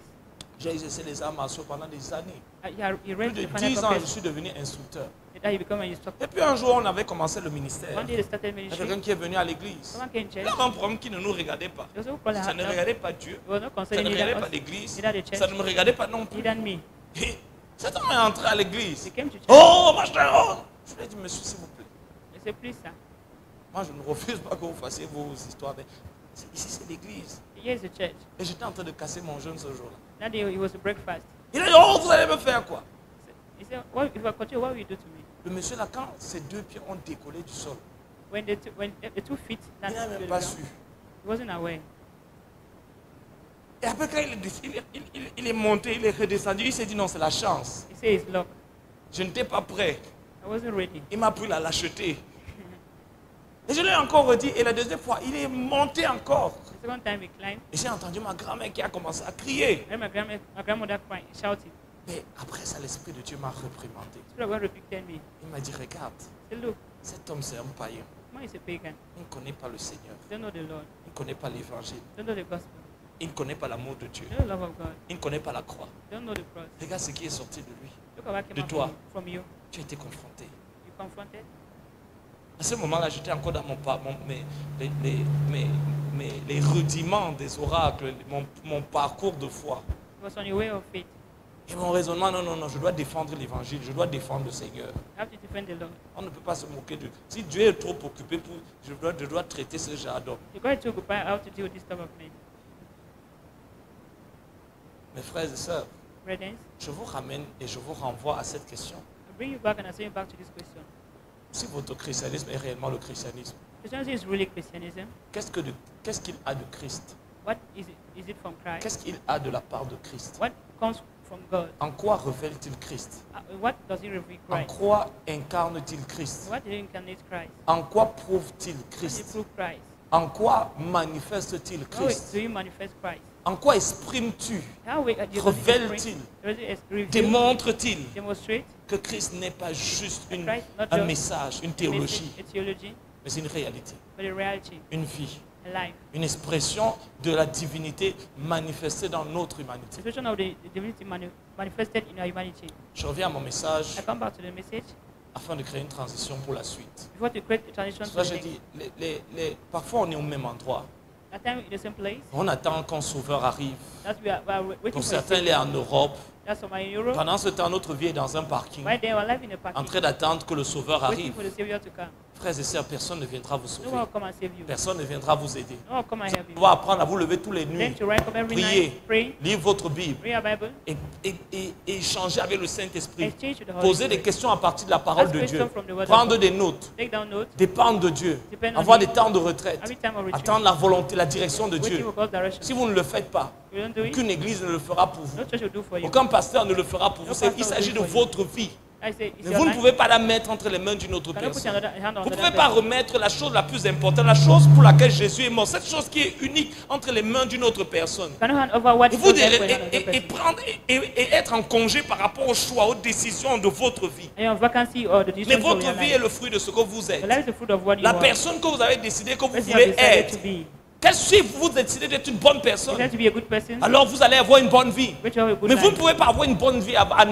j'ai exercé les arts martiaux pendant des années. you Plus raised de the final 10 ans, je confession suis devenu instructeur. that you become a instructor. Et puis un jour, on avait commencé le ministère. One day they started Il y a ministry. quelqu'un qui est venu à l'église. Someone came in Il church. y avait un problème qui ne nous regardait pas. There was a problem Ça ne that regardait pas Dieu. was not Ça concerning ne regardait neither pas us, l'église. neither the Ça church, ne me regardait pas non plus. neither me. Et cet homme est entré à l'église. They came to church. Oh, machin, oh. Je lui ai dit, monsieur, s'il vous plaît. They said, please, sir. Moi, je ne refuse pas que vous fassiez vos histoires. Ici, c'est l'église. Here is the church. Et j'étais en train de casser mon jeûne ce jour-là. That day it was a breakfast. Il a dit, oh, vous allez me faire quoi? He said, "What if I continue? What will you do to me?" Le monsieur là, quand ses deux pieds ont décollé du sol, When the 2 feet il n'a landed to même the pas ground, su. he wasn't aware. Et après, quand il est monté, il est redescendu, il s'est dit non, c'est la chance. He said, "It's luck. Je n'étais pas prêt. I wasn't ready." Il m'a pris la lâcheté. Et je l'ai encore redit. Et la deuxième fois, il est monté encore. The second time he climbed, Et j'ai entendu ma grand-mère qui a commencé à crier. and my grandmother crying, shouting. Mais après ça, l'Esprit de Dieu m'a reprimandé. Spirit of God rebuked me. Il m'a dit, regarde, He said, "Look, cet homme c'est un païen. man is a pagan. Il ne connaît pas le Seigneur. He don't know the Lord. Il ne connaît pas l'Évangile. Don't know the gospel. Il ne connaît pas l'amour de Dieu. Don't know the love of God. Il ne connaît pas la croix. Don't know the cross. Regarde ce qui est sorti de lui. Look at what came De out toi. from you. Tu as été confronté. You confronted. À ce moment-là, j'étais encore dans les rudiments des oracles, mon parcours de foi. It was on your way of faith. Et mon raisonnement, non, non, non, je dois défendre l'évangile, je dois défendre le Seigneur. You have to defend the Lord. On ne peut pas se moquer de... Si Dieu est trop occupé, je dois traiter ce genre d'homme. You're going to occupy how to deal with this type of men. Mes frères et sœurs, Brethren, je vous ramène et je vous renvoie à cette question. I bring you back and I send you back to this question. Si votre christianisme est réellement le christianisme, Christianity is really Christianism. qu'est-ce qu'il a de Christ? What is it from Christ? Qu'est-ce qu'il a de la part de Christ? What comes from God? En quoi révèle-t-il Christ? What does he reveal En Christ? quoi incarne-t-il Christ? What did he incarnate Christ? En quoi prouve-t-il How did he Christ? prove Christ? En quoi manifeste-t-il How Christ? do you manifest Christ? En quoi exprime-tu? How Révèle-t-il? does it reveal? Démontre-t-il Demonstrate que Christ n'est pas juste Christ, not un just message, une a théologie, message, a theology, mais une réalité, but a reality, une vie, a life. une expression de la divinité manifestée dans notre humanité. Expression of the divinity manifested in our humanity. Je reviens à mon message I come back to the message afin de créer une transition pour la suite. before to create a transition C'est to pour the ça que next. j'ai dit, parfois on est au même endroit. At time in the same place. On attend qu'un sauveur arrive. That's we are waiting Pour for certains, il est en Europe. That's why in Europe. Pendant ce temps, notre vie est dans un parking, Right there, we're alive in a en parking, train d'attendre que le sauveur waiting arrive. for the Savior to come. Frères et sœurs, personne ne viendra vous No sauver. one will come and save you. Personne ne viendra vous aider. No one will come and help Vous you. devez apprendre à vous lever tous les Then nuits, to wake up every prier, night, pray, lire votre Bible read your Bible, et échanger avec le Saint-Esprit. exchange with the Holy Poser des Spirit, questions à partir de la parole Ask de questions Dieu. from the word of Prendre God. des notes. take down notes, Dépendre de Dieu. Depend on Avoir Him. des temps de retraite. every time of retreat, Attendre la volonté, la direction de waiting Dieu. for God's direction. Si vous ne le faites pas, You don't do it, aucune église ne le fera pour vous. no church will do for you. Aucun pasteur ne le fera pour vous. No pastor Il s'agit de will do for you. votre vie. I say, it's Mais your vous ne life. pouvez pas la mettre entre les mains d'une autre Cannot put personne. another hand on Vous ne another pouvez pas person. remettre la chose la plus importante, la chose pour laquelle Jésus est mort, cette chose qui est unique entre les mains d'une autre personne. Cannot hand over what Et, vous, is for another et person. prendre et être en congé par rapport aux choix, aux décisions de votre vie. And your vacancy or the Mais decision for votre your vie life. est le fruit de ce que vous The êtes. life is the fruit of what you La are. personne que vous avez décidé que vous Person you voulez have decided être. to be. Si vous décidez d'être une bonne personne, You have to be a good person. alors vous allez avoir une bonne vie. Which you have a good Mais vous ne life. pouvez pas avoir une bonne vie avoir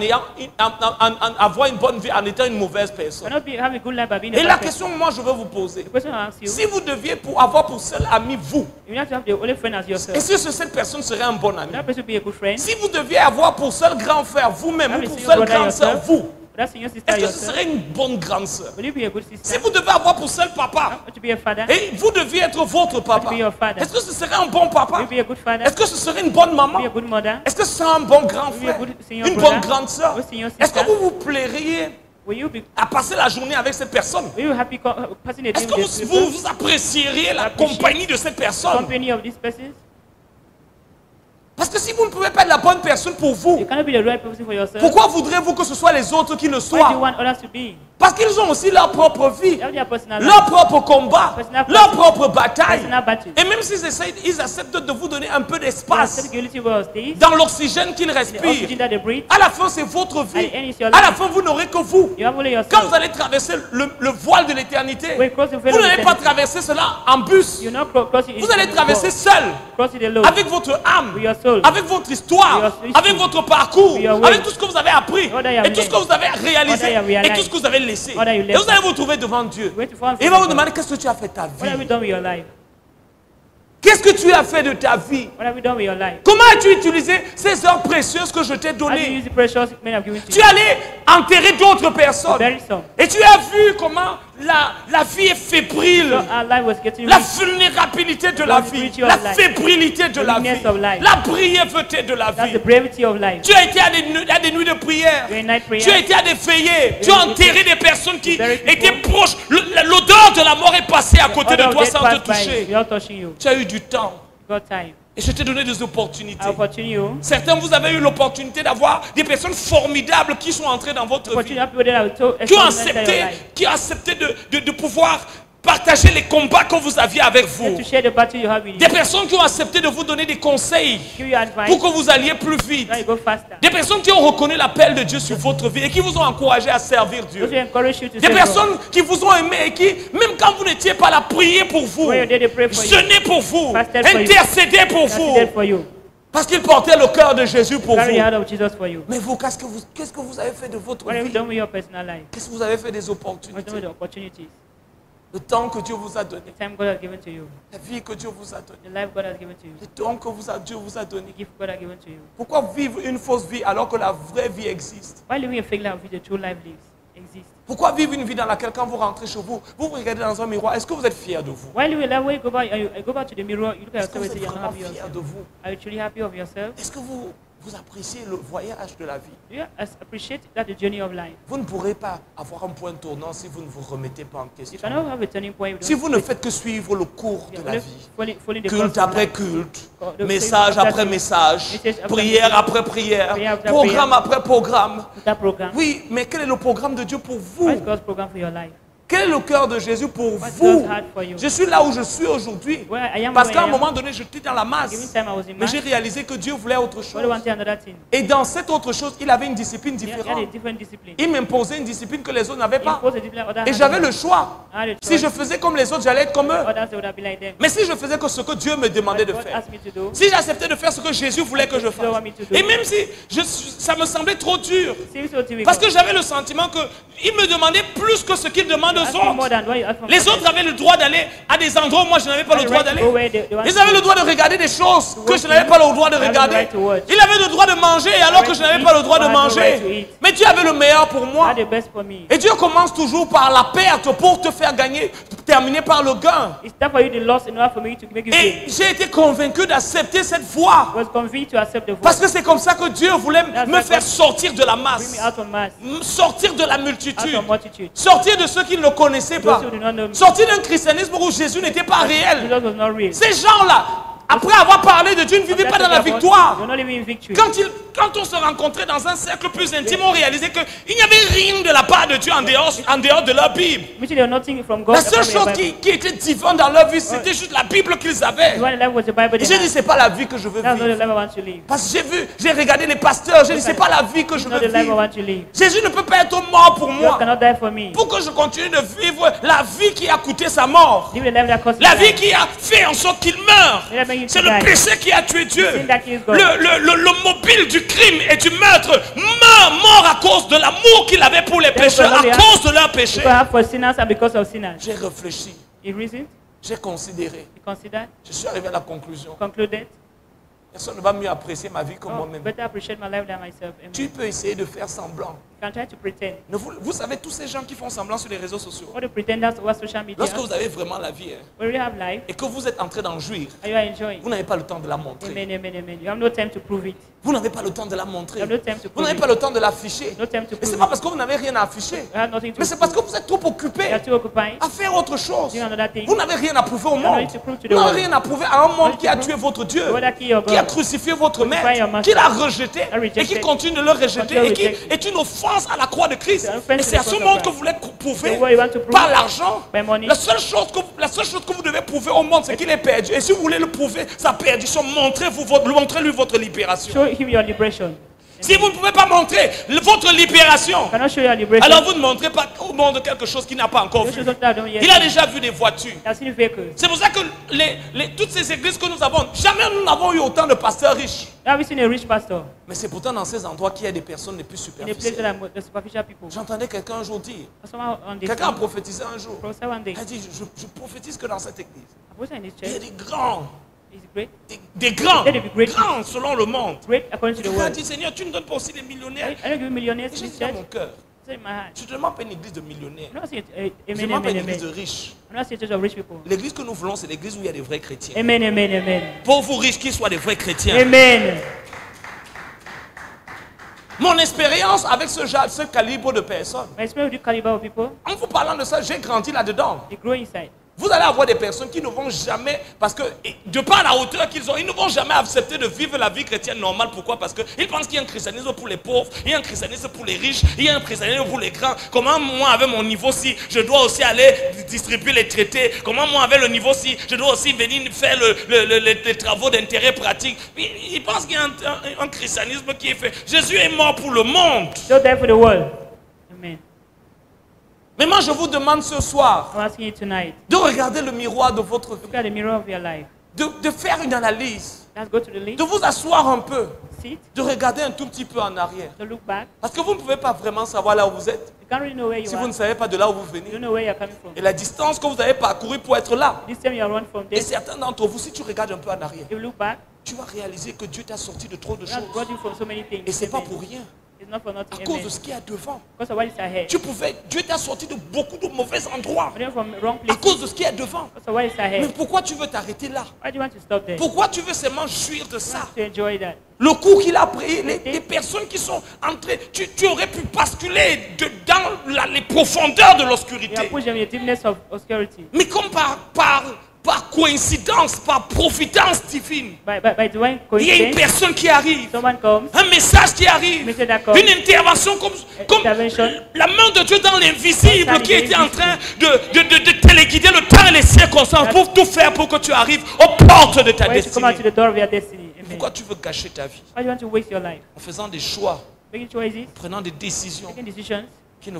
une bonne vie en étant une mauvaise personne. Cannot be have a good life by being Et a la bad person. question que moi je veux vous poser, The question I ask you, si vous deviez avoir pour seul ami vous, you have to have the only friend as est-ce yourself. que cette personne serait un bon ami? That person be a good friend. Si vous deviez avoir pour seul grand frère vous-même Have ou a pour single seule brother grande sœur yourself. vous, That's your sister est-ce que ce yourself. serait une bonne grande sœur? Will you be a good Si sister? vous devez avoir pour seul papa To be a father? et vous deviez être votre papa, be your father. est-ce que ce serait un bon papa? Will you be a good father? Est-ce que ce serait une bonne maman? Be a good mother? Est-ce que ce serait un bon grand Will you be a frère? good senior Une brother? bonne grande sœur? Good senior Est-ce que sister? vous vous plairiez Will you be à passer la journée avec cette personne? will you happy passing a day Est-ce que with this vous person? apprécieriez la Appreciate compagnie de cette personne? Company of this person? Parce que si vous ne pouvez pas être la bonne personne pour You vous, cannot be the right person for yourself. pourquoi voudrez-vous que ce soit les autres qui le Why do you soient? want others to be? Parce qu'ils ont aussi leur propre vie, They have their personal leur life, propre combat, Personal leur propre bataille. personal battle. Et même s'ils essayent, ils acceptent de vous donner un peu They d'espace accept guilty where stays. dans l'oxygène qu'ils The oxygen respirent. that they breathe. À la fin, c'est votre vie. At the end, it's your À la life. fin, vous n'aurez que vous. You have only Quand yourself. vous allez traverser le voile de l'éternité, When you cross the veil vous of n'allez pas eternity, traverser cela en bus. you not cross it. Vous allez traverser seul, Cross it alone. avec votre âme, With your soul. avec votre histoire, With your avec history. votre parcours, With your way. avec tout ce que vous avez appris, All that you have et tout ce que learned. vous avez All réalisé, that you have et realized. tout ce que vous avez laissé. All that you Et left. vous allez vous trouver devant Dieu. Wait to find Et il va vous from God. demander qu'est-ce que tu as fait de ta What have you vie. done with your life? Qu'est-ce que tu as fait de ta vie? What have you done with your life? Comment as-tu utilisé ces heures précieuses que je t'ai How do you données? use the precious men I've given to Tu you? es allé enterrer d'autres personnes. Bury some. Et tu as vu comment la vie est fébrile. So our life was getting La rich. vulnérabilité de la vie. Vulnerability of La life. fébrilité de la vie. Weakness of life. La brièveté de la That's vie. the brevity of life. Tu as été à des nuits de prière. Your night prayer. Tu as été à des veillées. Tu as enterré des personnes qui Very people. étaient proches. L'odeur de la mort est passée à côté de Order of toi death sans passed te by toucher. without touching you. Tu as eu du temps. God time. Et je t'ai donné des opportunités. I opportune you. Certains, vous avez eu l'opportunité d'avoir des personnes formidables qui sont entrées dans votre vie. Opportunity people that are so Qui ont experimental in your life. qui ont accepté de pouvoir partager les combats que vous aviez avec vous. To share the battle you have with Des you. personnes qui ont accepté de vous donner des conseils Give you advice. pour que vous alliez plus vite. Now you go faster. Des personnes qui ont reconnu l'appel de Dieu sur votre vie et qui vous ont encouragé à servir Those Dieu. who encourage you to Des serve God. personnes qui vous ont aimé et qui, même quand vous n'étiez pas là, priaient pour vous, When you're there, they pray for you. jeûnaient pour vous, Fasted for you. intercédaient pour vous, That's for you. parce qu'ils portaient le cœur de Jésus pour Carry vous. the heart of Jesus for you. Mais vous, qu'est-ce que vous avez fait de votre What have you vie? done with your personal life? Qu'est-ce que vous avez fait des What have you done opportunités? with the opportunities? Le temps que Dieu vous a donné, The time God has given to you. la vie que Dieu vous a donnée, The life God has given to you. le temps que Dieu vous a donné. The gift God has given to you. Pourquoi vivre une fausse vie alors que la vraie vie existe? Why living a fake life if the true life exists? Pourquoi vivre une vie dans laquelle quand vous rentrez chez vous, vous vous regardez dans un miroir, est-ce que vous êtes fier de vous? Why living a life where you go back to the mirror, you look at Est-ce que yourself vous and say êtes you're not vraiment happy of fier yourself? de vous? Are you truly happy of yourself? Est-ce que vous appréciez le voyage de la vie? Do you appreciate that the journey of life? Vous ne pourrez pas avoir un point tournant si vous ne vous remettez pas en You question. cannot have a turning point if Si you vous ne faites que suivre le cours de la vie, following the culte course of après life. culte, The message faith après after message, message after prière message, après prière, prayer after programme prayer. après programme. That program. Oui, mais quel est le programme de Dieu pour What is vous? God's program for your life? Quel est le cœur de Jésus pour What's vous? God's heart for you? Je suis là où je suis aujourd'hui. Where I am Parce where qu'à I un am. moment donné, j'étais dans la Giving masse. time I was in Mais j'ai mass. réalisé que Dieu voulait autre God chose. wanted another thing. Et dans cette autre chose, il avait une discipline He had a différente. different discipline. Il m'imposait une discipline que les autres n'avaient He pas. imposed a discipline other Et had j'avais not. le choix. I had a Si je choice. faisais comme les autres, j'allais être comme eux. Others would have been like them. Mais si je faisais que ce que Dieu me demandait de What God faire, asked me to do. si j'acceptais de faire ce que Jésus voulait que je fasse, et même si ça me semblait trop dur, Seriously, what do we parce go? que j'avais le sentiment qu'il me demandait plus que ce qu'il demande aux Ask me more autres. than what you ask from Les others. autres avaient le droit d'aller à des endroits où moi je n'avais pas le droit d'aller. Ils avaient le droit de regarder des choses que je n'avais pas le droit de regarder. Ils avaient le droit de manger alors que je n'avais pas le droit de manger. Mais Dieu avait le meilleur pour moi. Had the best for me. Et Dieu commence toujours par la perte pour te faire gagner, terminer par le gain. It's time for you to loss in order for me to make you gain. Et j'ai été convaincu d'accepter cette voie. I was convinced to accept the voice. Parce que c'est comme ça que Dieu voulait me faire sortir de la Bring masse, me out of mass, sortir de la out multitude, of multitude. sortir de ceux qui ne le connaissaient pas, Those who do not know me. sortir d'un christianisme où Jésus n'était pas réel. Jesus was not real. Ces gens-là, après avoir parlé de Dieu, ne vivaient pas dans la victoire. You're not living in victory. Quand on se rencontrait dans un cercle plus intime, on réalisait qu'il n'y avait rien de la part de Dieu en dehors de leur Bible. Which they are nothing from God. La seule apart from chose the Bible. qui était divine dans leur vie, c'était juste la Bible qu'ils avaient. The one life was the Bible. Et j'ai dit, c'est pas la vie que je veux That's not the vivre. life I want to live. Parce que j'ai regardé les pasteurs, j'ai dit, c'est pas la vie que je It's not veux the life I vivre. want to live. Jésus ne peut pas être mort pour God moi. cannot die for me. Pour que je continue de vivre la vie qui a coûté sa mort. Live the life that cost La me vie life. qui a fait en sorte qu'il meure. Let that make you C'est to le die. péché qui a tué Dieu. Sin that kills God. Le mobile du crime et du meurtre meurt mort à cause de l'amour qu'il avait pour les pécheurs, à cause de leurs péchés. Because for sinners and because of sinners. J'ai réfléchi, He reasoned, j'ai considéré, he considered, je suis arrivé à la conclusion. concluded, Personne ne va mieux apprécier ma vie que oh, moi-même. better appreciate my life than myself. Amen. Tu peux essayer de faire semblant. You can try to pretend. Vous savez, tous ces gens qui font semblant sur les réseaux sociaux, All the pretenders over social media. lorsque vous avez vraiment la vie, When you have life, et que vous êtes en train d'en jouir, and you are enjoying. vous n'avez pas le temps de la montrer. Amen, amen, amen. You have no time to prove it. Vous n'avez pas le temps de la montrer. You have no time to Vous prove n'avez it. pas le temps de l'afficher. No time to Et c'est prove pas it. parce que vous n'avez rien à afficher, You have nothing to mais c'est parce que vous êtes trop occupé You are too occupied. à faire autre chose. Doing another thing. Vous n'avez rien à prouver au monde. nothing to prove to the Vous n'avez world. rien à prouver à un monde Nothing qui a to tué prove. votre Dieu, God that killed your qui a God. crucifié votre Crucify maître, your master. qui l'a rejeté That rejected. et qui continue de le rejeter Continue et qui rejected. est une offense à la croix de Christ. It's an offense Et c'est à to ce the monde cross que of vous voulez prouver The way you want to prove par l'argent. by money. La seule chose que vous devez prouver au monde, c'est qu'il est perdu. Et si vous voulez le prouver, sa perdition, montrez-lui votre libération. Show him your liberation. Si vous ne pouvez pas montrer votre libération, You cannot show your liberation. alors vous ne montrez pas au monde quelque chose qu'il n'a pas encore You show vu. something that I don't yet Il a see. déjà vu des voitures. You have seen vehicles. C'est pour ça que toutes ces églises que nous avons, jamais nous n'avons eu autant de pasteurs riches. You have seen a rich pastor Mais c'est pourtant dans ces endroits qu'il y a des personnes les plus in a place superficielles. that are the superficial people. J'entendais quelqu'un un jour dire, Someone on the quelqu'un a prophétisé un jour. professor one day. Il a dit, je prophétise que dans cette église, I was in this il y a church. des grands is great. Des grands, Let it be great. grands selon le monde. Great according to the Quelqu'un a world. dit, Seigneur, tu ne donnes pas aussi des millionnaires. I don't give millionaires Et to j'ai this dit dans church. mon cœur, It's in my heart. je ne demande pas une église de millionnaires. I'm not saying Je ne amen, demande pas une amen, église de amen. riches. I'm not saying church of rich people. L'église que nous voulons, c'est l'église où il y a des vrais chrétiens. Amen, amen, amen. Pauvres ou riches, qu'ils soient des vrais chrétiens. Amen. Mon expérience avec ce calibre de personnes, My experience with the caliber of people, en vous parlant de ça, j'ai grandi là-dedans. they grow inside. Vous allez avoir des personnes qui ne vont jamais, parce que de par la hauteur qu'ils ont, ils ne vont jamais accepter de vivre la vie chrétienne normale. Pourquoi? Parce qu'ils pensent qu'il y a un christianisme pour les pauvres, il y a un christianisme pour les riches, il y a un christianisme pour les grands. Comment moi, avec mon niveau-ci, je dois aussi aller distribuer les traités? Comment moi, avec le niveau-ci, je dois aussi venir faire les travaux d'intérêt pratique? Ils pensent qu'il y a un christianisme qui est fait. Jésus est mort pour le monde. So there for the world. Amen. Mais moi, je vous demande ce soir I'm asking you tonight. de regarder le miroir de votre vie, Look at the mirror of your life. de faire une analyse, Let's go to the list. de vous asseoir un peu, Sit. de regarder un tout petit peu en arrière. To look back. Parce que vous ne pouvez pas vraiment savoir là où vous êtes You can't really know where you si are. vous ne savez pas de là où vous You venez. don't know where you're coming from. Et la distance que vous avez parcourue pour être là. This time you are run from Et there. certains d'entre vous, si tu regardes un peu en arrière, You look back. tu vas réaliser que Dieu t'a sorti de trop de God has choses. brought you from so many things. Et ce n'est pas Amen. pour rien. It's not for À nothing. cause Amen. de ce qu'il y a devant. Because of what is ahead. Dieu t'a sorti de beaucoup de mauvais endroits. But then from wrong À places. cause de ce qu'il y a devant. Because of what is Mais ahead. pourquoi tu veux t'arrêter là? Why do you want to stop there? Pourquoi tu veux seulement jouir de You ça? want to enjoy that. Le coup qu'il a pris, les personnes qui sont entrées, tu aurais pu basculer dans les profondeurs de You are l'obscurité. pushing the deepness of obscurity. Mais comme par coïncidence, par providence divine, By divine il y a une coincidence, personne qui arrive, someone comes, un message qui arrive, Message d'accord. une intervention comme Intervention. la main de Dieu dans l'invisible Dans qui était en l'invisible. train de téléguider le temps et les circonstances pour tout faire pour que tu arrives aux portes de ta why to come out to destinée. the door of your destiny. Amen. Pourquoi tu veux gâcher ta vie Why do you want to waste your life? en faisant des choix, Making choices, en prenant des décisions making decisions qui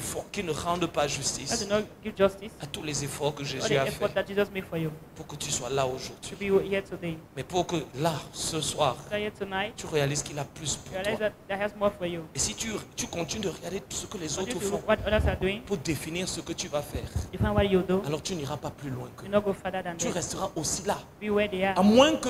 ne rendent pas that justice do not give justice. à tous les efforts que All Jésus the a effort fait that Jesus made for you pour que tu sois là aujourd'hui. to be here today. Mais pour que là, ce soir, So here tonight, tu réalises qu'il a plus you pour realize toi. that has more for you. Et si tu continues de regarder tout ce que les Continue autres to font look what others are doing, pour définir ce que tu vas faire, define what you do, alors tu n'iras pas plus loin que do not go further than tu them. resteras aussi là. Be where they are. À moins que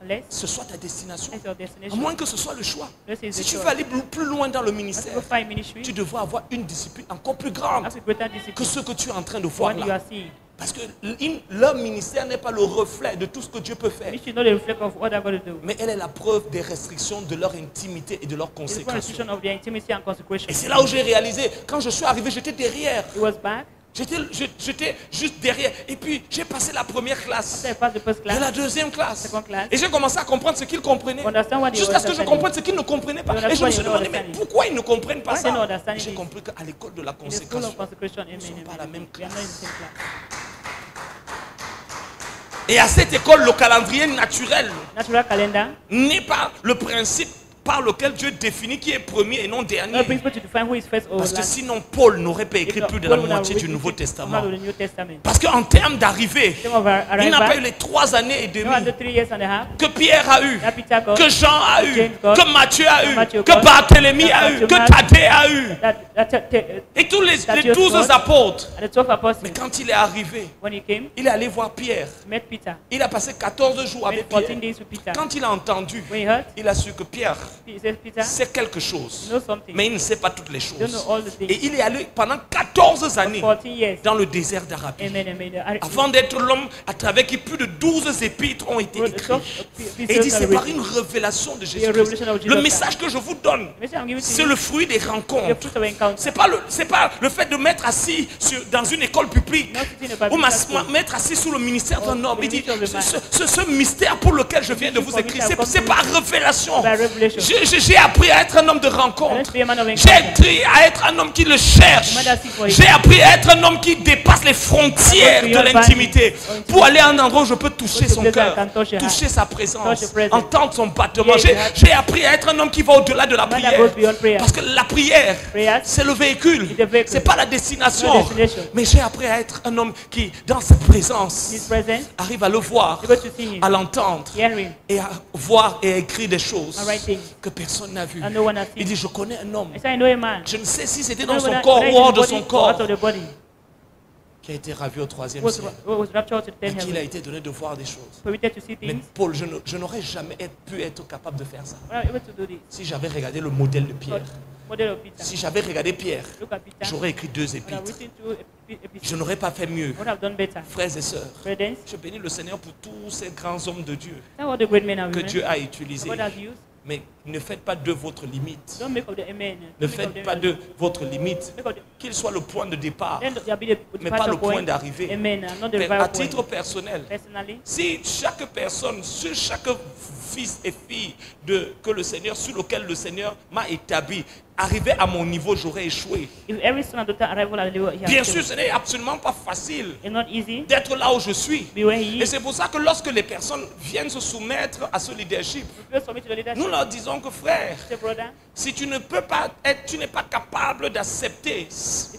Unless ce soit ta destination. that's your À destination. moins que ce soit le choix. Unless it's Si the tu veux choice. aller plus loin dans le Once you ministère, go find ministry, tu devras avoir une discipline encore plus grande have a greater que discipline. ce que tu es en train de For voir what you là. are seeing. Parce que leur ministère n'est pas le reflet de tout ce que Dieu peut faire. Ministry is not a reflection of what they're going to do. Mais elle est la preuve des restrictions de leur intimité et de leurs It's a conséquences. restriction of their intimacy and consecration. Et c'est là où j'ai réalisé, quand je suis arrivé, j'étais derrière. It was back. J'étais juste derrière. Et puis, j'ai passé la première classe. After I passed the first Et class, la deuxième classe. Second class. Et j'ai commencé à comprendre ce qu'ils comprenaient. Understand what they Jusqu'à ce que je understanding. comprenne ce qu'ils ne comprenaient pas. You Et je me suis understand, demandé, you mais understand. pourquoi ils ne comprennent pas Why they not ça? understanding J'ai this? compris qu'à l'école de la in the school consécration, of consecration, amen, sont pas amen, à la même we are not in the same class. et à cette école, le calendrier naturel Natural calendar, n'est pas le principe par lequel Dieu définit qui est premier et non no dernier. principle to define who is first or Parce que last. sinon, Paul n'aurait pas écrit If plus de Paul la would have moitié du written Nouveau part Testament. of the New Testament. Parce qu'en termes d'arrivée, Some of our il n'a pas eu arrival, les 3 années et no under demie 3 years and a half, que Pierre a eu, that Peter got, que Jean a eu, James got, que Matthieu a eu, Matthew que got, Barthélemy that a eu, que Bartimaeus, Thaddée a eu, that et tous les Thaddeus 12 got, apôtres. and the 12 apostles, Mais quand il est arrivé, when he came, il est allé voir Pierre. he met Peter. Il a passé 14 jours Spent avec 14 Pierre. days with Peter. Quand il a entendu, When he heard, il a su que Pierre he said, Peter, sait quelque chose, you know something. mais il ne sait pas toutes les You don't choses. know all the things. Et il est allé pendant 14 années 14 years. dans le désert d'Arabie. Amen, amen. Avant d'être l'homme à travers qui plus de 12 épîtres ont été écrits. Et il dit, c'est par une révélation de Jésus-Christ. Le message que je vous donne, c'est le fruit des rencontres. C'est pas le fait de mettre assis dans une école publique ou mettre assis sous le ministère d'un homme. Il dit, ce mystère pour lequel je viens de vous écrire, c'est par révélation. J'ai appris à être un homme de rencontre. J'ai appris à être un homme qui le cherche. J'ai appris à être un homme qui dépasse les frontières de l'intimité pour aller à un endroit où je peux toucher son cœur, toucher sa présence, entendre son battement. J'ai appris à être un homme qui va au-delà de la prière. Parce que la prière, c'est le véhicule. C'est pas la destination. Mais j'ai appris à être un homme qui, dans sa présence, arrive à le voir, à l'entendre et à voir et à écrire des choses que personne n'a vues. Il dit, je connais un homme. Je ne sais si c'était dans son corps ou hors de son corps. qui a été ravi au troisième was, ciel, was raptured to the et 10th qu'il a heaven, été donné de voir des choses. permitted to see Mais things. Paul, je n'aurais jamais pu être capable de faire ça. We're not able to do this. Si j'avais regardé le modèle de Pierre, Model of Peter. si j'avais regardé Pierre, Look at Peter. j'aurais écrit 2 I would have épîtres. written 2 epistles. Je n'aurais pas fait mieux. I would have done better. Frères et sœurs, Brethren, je bénis le Seigneur pour tous ces grands hommes de Dieu that's what the great men and que women Dieu a utilisés. God has used. Mais ne faites pas de votre limite. Don't make of the amen. Ne Don't make of faites them- pas de votre limite. Make of the- Qu'il soit le point de départ, Then there'll be the mais pas le departure point point. d'arrivée. Amen. And not the Mais revival à point. titre personnel, Personally, si chaque personne, sur chaque fils et fille que le Seigneur, sur lequel le Seigneur m'a établi, arrivait à mon niveau, j'aurais échoué. if every son and daughter arrival at the level he has Bien to, sûr, ce n'est absolument pas facile it's not easy. d'être là où je suis. Be where he Et is. c'est pour ça que lorsque les personnes viennent se soumettre à ce leadership, We submit to the leadership. nous leur disons que frère, Say, brother, si tu ne peux pas être, tu n'es pas capable d'accepter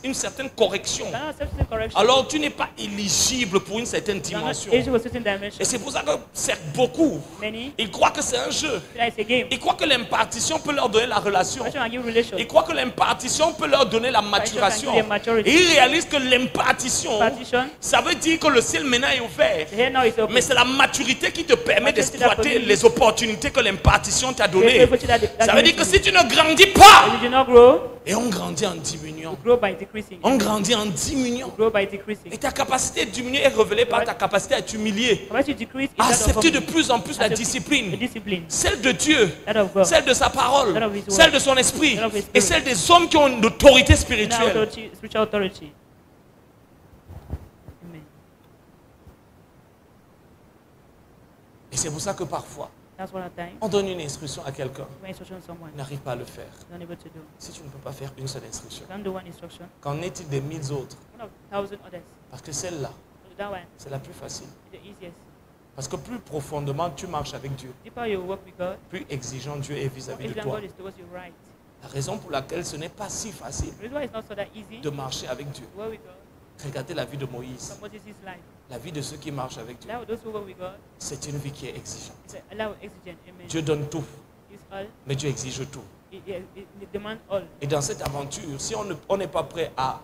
une certaine correction, you cannot accept the correction. alors tu n'es pas éligible pour une certaine You are not dimension. able to a certain dimension. Et c'est pour ça que certes beaucoup, Many, ils croient que c'est un jeu. that it's a game. Ils croient que l'impartition peut leur donner la relation. Correction and give relation. Ils croient que l'impartition peut leur donner la maturation. give them maturity. Et ils réalisent que l'impartition, Partition, ça veut dire que le ciel maintenant est ouvert. the head now is open. Mais c'est la maturité qui te permet Maturity d'exploiter that permits- les opportunités que l'impartition t'a The données. opportunity that Ça veut dire gives que you. si tu ne grandis pas, If you do not grow, et on grandit en diminuant, grow by decreasing. on grandit en diminuant. Grow by decreasing. Et ta capacité de diminuer est révélée par ta capacité à t'humilier. Once you decrease, À it's that of accepter de humility. plus en plus la Accept discipline. the discipline. Celle de Dieu, That of God. celle de sa parole, That of his word. celle de son esprit, That of his spirit. et celle des hommes qui ont une autorité And spirituelle. authority, spiritual authority. Amen. Et c'est pour ça que parfois, That's what at times, on donne une instruction à quelqu'un, when instruction someone, il n'arrive pas à le faire. not able to do. Si tu ne peux pas faire une seule instruction, Don't do one instruction. qu'en est-il des 1000 autres? One of 1,000 others. Parce que celle-là, So that one c'est la plus facile. is the easiest. Parce que plus profondément tu marches avec Dieu, Deeper you work with God, plus exigeant Dieu est vis-à-vis if de toi. God is towards you right. La raison pour laquelle ce n'est pas si facile The reason why it's not so that easy de marcher avec Dieu. to work with God. Regardez la vie de Moïse, From Moses' life. la vie de ceux qui marchent avec Dieu. Now those who work with God, C'est une vie qui est exigeante. it's a allow exigent. Amen. Dieu donne tout, It's all. mais Dieu exige tout. It demands all. Et dans cette aventure, si on n'est pas prêt à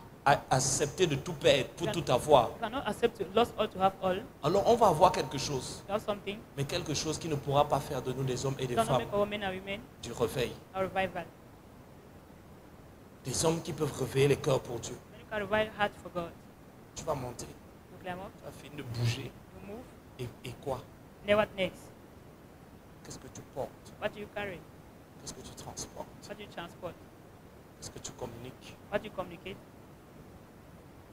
accepter de tout perdre pour tout avoir, You cannot accept to lost all to have all. alors on va avoir quelque chose, That's something. mais quelque chose qui ne pourra pas faire de nous des hommes et des Cannot femmes make our men and women du réveil. a revival. Des hommes qui peuvent réveiller les cœurs pour Dieu. When you can revive heart for God, Tu vas monter, you climb up, tu vas finir de bouger. you move. Et quoi? Then what next? Qu'est-ce que tu portes? What do you carry? Qu'est-ce que tu transportes? What do you transport? Qu'est-ce que tu communiques? What do you communicate?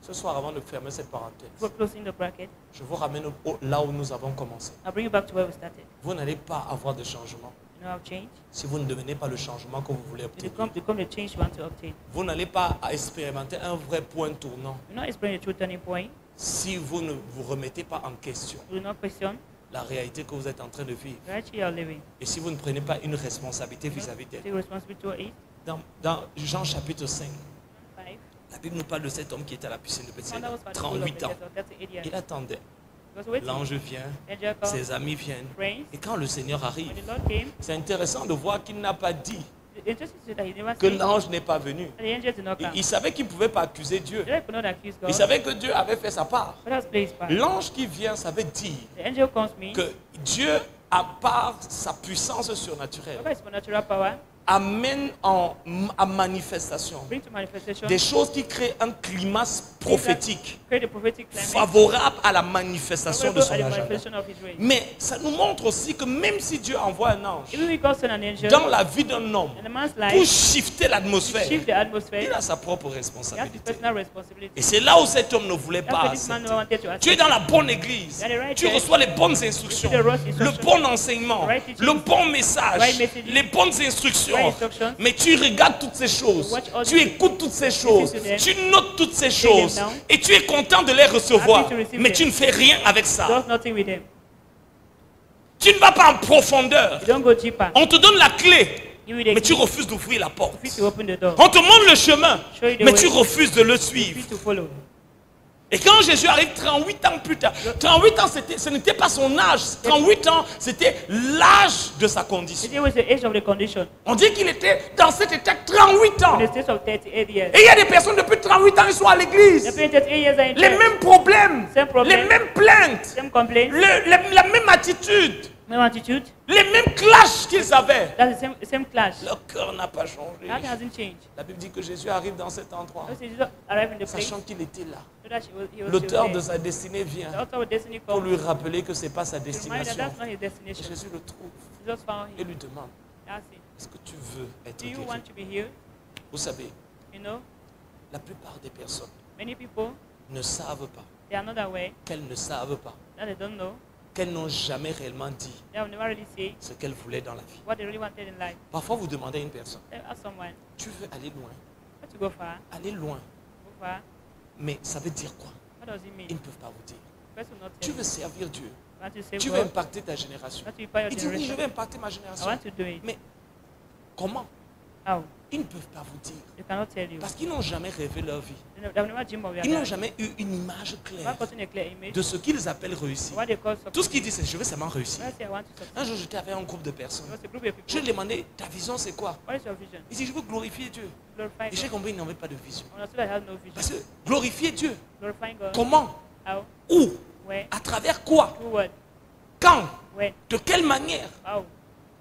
Ce soir, avant de fermer cette parenthèse, We're closing the bracket. je vous ramène là où nous avons commencé. I'll bring you back to where we started. Vous n'allez pas avoir de changement You know how change? si vous ne devenez pas le changement que vous voulez You obtenir. become the change you want to obtain. Vous n'allez pas expérimenter un vrai point tournant You're not experiencing a true turning point. si vous ne vous remettez pas en question You will not question la réalité que vous êtes en train de vivre. the reality you are living. Et si vous ne prenez pas une responsabilité vis-à-vis d'elle. Take responsibility to it. Dans Jean chapitre 5, 5. la Bible nous parle de cet homme qui était à la piscine de Bethsaida, Wonder was found full of 38 ans. Bethesda, 38 years. Il attendait. He was waiting. L'ange vient, Angel comes, ses amis viennent. friends. Et quand le Seigneur arrive, When the Lord came, c'est intéressant de voir qu'il n'a pas dit the interesting is that he never que said l'ange n'est pas venu. that the angel did not come. Il savait qu'il ne pouvait pas accuser Dieu. The angel could not accuse God. Il savait que Dieu avait fait sa part. But has played his part. L'ange qui vient, ça veut dire The angel comes me. que Dieu, à part sa puissance surnaturelle, By supernatural power, amène à manifestation bring to manifestation. des choses qui créent un climat prophétique Create a prophetic climate. favorable à la manifestation de Favorable son at the agenda. manifestation of his reign. Mais ça nous montre aussi que même si Dieu envoie un ange Even if God sent an angel dans la vie d'un homme in a man's pour life, shifter l'atmosphère, shift the il atmosphere, a sa propre he has his responsabilité. personal responsibility. Et c'est là où cet homme ne voulait That's pas why this man never accepter. wanted to Tu es accept. dans la bonne église. You are the right Tu church. reçois les bonnes instructions, You receive the right le instruction. bon enseignement, Right teaching. le bon message, Right messaging. les bonnes instructions. Right instructions. Mais tu regardes toutes ces choses, Watch all tu these écoutes toutes ces choses, to them. tu notes toutes ces them choses down. et tu es content de les recevoir. Happy to receive Mais them. tu ne fais rien avec ça. Does nothing with them. Tu ne vas pas en profondeur. You don't go deeper. On te donne la clé, You will mais tu refuses d'ouvrir la porte. refuse to open the door. On te montre le chemin, Show you the mais way. tu refuses de le You suivre. refuse to follow. Et quand Jésus arrive 38 ans plus tard, 38 ans, ce n'était pas son âge. 38 ans, c'était l'âge de sa condition. It was the age of the condition. On dit qu'il était dans cet état 38 ans. ans. In the stage of 38 years. Et il y a des personnes depuis 38 ans qui sont à l'église. The 38 years are in Les church. mêmes problèmes, Same problem. les mêmes plaintes, Same complaints. la même attitude, Same attitude. les mêmes clashs qu'ils avaient. That's the same clash. Leur cœur n'a pas changé. Nothing hasn't changed. La Bible dit que Jésus arrive dans cet endroit, So Jesus arrived in the place. sachant qu'il était là. So that he was L'auteur still de there. sa destinée vient The author of destiny pour comes. lui rappeler que ce n'est pas sa To remind that destination. that's not his destination. Jésus le trouve Jesus found et him. lui demande, That's it. est-ce que tu veux être Do you guéri? want to be healed? Vous savez, You know, la plupart des personnes many people, ne savent pas, they are not that way. qu'elles ne savent pas, That they don't know. qu'elles n'ont jamais réellement dit They have never really said ce qu'elles voulaient dans la vie. what they really wanted in life. Parfois, vous demandez à une personne, They ask someone, tu veux aller loin, want to go far? aller loin, Go far? mais ça veut dire quoi? What does it mean? Ils ne peuvent pas vous dire. Person will not Tu tell veux you. servir Dieu, Want to save tu veux God? impacter ta génération. Want to impact your Il dit oui, je generation? vais impacter ma I génération. want to do it. Mais comment? How? Ils ne peuvent pas vous dire. They cannot tell you. Parce qu'ils n'ont jamais rêvé leur vie. They've never dreamed of their Ils n'ont life. jamais eu une image One claire person a clear image. de ce qu'ils appellent réussir. What they call Tout success. ce qu'ils disent, c'est je veux seulement réussir. When I say I want to succeed, Un jour, j'étais avec un groupe de personnes. it was a group of Je lui people. ai demandé, ta vision, c'est quoi? What is your vision? Il dit, je veux glorifier Dieu. Glorifying Et j'ai God. compris, il n'avait pas de vision. On understood I have no Parce vision. que glorifier Dieu, Glorifying God. comment? How? Où? Where? À travers quoi? Through what? Quand? When? De quelle manière? How?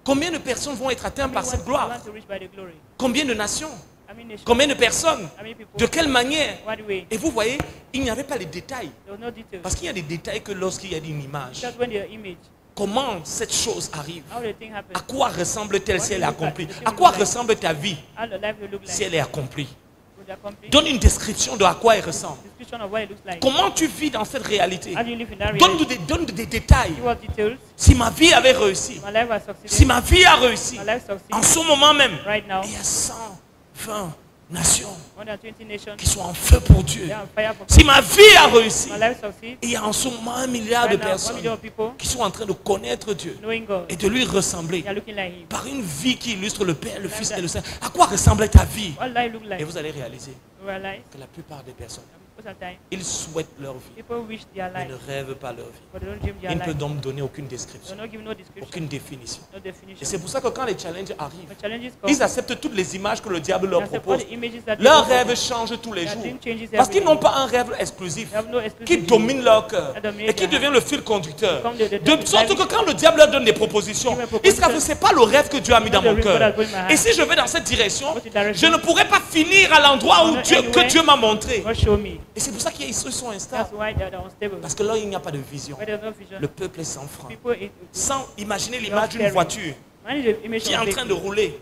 Combien de personnes vont être atteintes par cette You gloire? want to reach by the glory. Combien de nations? How many nations? Combien de personnes? How many people? De quelle manière? What way? Et vous voyez, il n'y avait pas les détails. There was no details. Parce qu'il y a des détails que lorsqu'il y a une image. Just when the image, Comment cette chose arrive? how the thing À happens, quoi ressemble-t-elle si elle est accomplie? À quoi ressemble ta vie how the life will look si like. elle est accomplie? Would accomplish. Donne une description de à quoi elle ressemble. Description of what it looks like. Comment tu vis dans cette réalité? How do you live in that Donne reality? des détails. Give us details. Si ma vie avait réussi, My life has si succeeded. ma vie a réussi, My life en succeeds ce moment même, right now. il y a 120 nations More than 20 nations. qui sont en feu pour Dieu. They are on fire for Si God. ma vie a réussi, My life succeeds. il y a en ce moment 1 milliard de Right now, 1 personnes million of people qui sont en train de connaître Dieu knowing God. et de lui ressembler They are looking like Him. par une vie qui illustre le Père, le Fils et le Saint. À quoi ressemblait ta vie? What life look like? Et vous allez réaliser You realize que la plupart des personnes, most of the time ils souhaitent leur vie, people wish their mais life, ne rêvent pas leur vie. but they don't dream their Ils ne peuvent life. donc donner aucune They description, don't give no description, aucune définition. no Et definition. c'est pour ça que quand les challenges arrivent, When challenges ils come, acceptent toutes les images que le diable leur they accept all propose. the images that Leurs people rêves changent tous les Their jours. dream changes Parce qu'ils every n'ont day. pas un rêve exclusif They have no qui exclusive domine leur cœur That dominate et qui their devient le fil conducteur. Become the De sorte que quand le diable leur donne des propositions, Give a ils savent que proposition. ce n'est pas le rêve que Dieu a mis dans Not the mon dream God cœur. has put in my heart. Et si je vais dans cette direction, Go to direction. je ne pourrai pas finir à l'endroit où Not Dieu, que anywhere. Dieu m'a montré. God show me. Et c'est pour ça qu'ils sont instables. That's why they are unstable. Parce que là, il n'y a pas de vision. Where there's no vision, Le peuple est sans frein. people Sans imaginer l'image d'une scary. voiture Man is the image qui est en of train de rouler.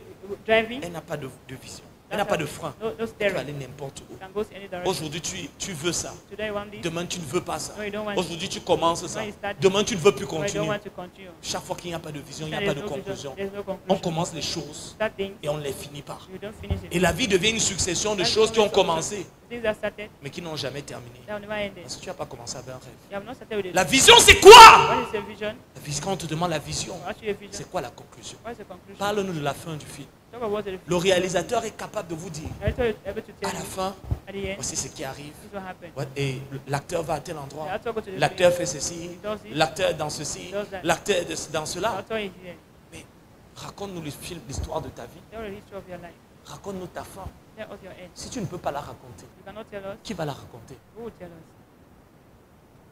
driving. Elle n'a pas de vision. Elle n'a pas de frein. No Tu peux steering. aller n'importe où. Can go any direction. Aujourd'hui, tu veux ça. Today one this. Demain, tu ne veux pas ça. No, you don't want Aujourd'hui, tu commences ça. No, you start. Demain, tu ne veux plus But I don't continuer. want to continue. Chaque fois qu'il n'y a pas de vision, il n'y a There's pas de no vision, conclusion. there's no On conclusion. commence les choses Start things, et on ne les finit pas. you don't finish it. Et la vie devient une succession de That's choses qui ont the only commencé, things that started, mais qui n'ont jamais terminé. they have never ended. Parce que tu n'as pas commencé avec un rêve. You have not started with it. La vision, c'est quoi? What is a vision? La vision, quand on te demande la vision, What's your vision? c'est quoi la conclusion? What is the conclusion? Parle-nous de la fin du film. Talk about the Le réalisateur est capable de vous dire, editor is able to à tell la you fin, at the end, voici ce qui arrive. this will happen. Ouais, et l'acteur va à tel endroit. The actor go to the L'acteur place, fait ceci. he does it, L'acteur dans ceci. does that. L'acteur dans the cela. actor is here. Mais raconte-nous le film, l'histoire de ta vie. Tell the history of your life. Raconte-nous ta fin. Tell us your end. Si tu ne peux pas la raconter, You cannot tell us, qui va la raconter? who will tell us?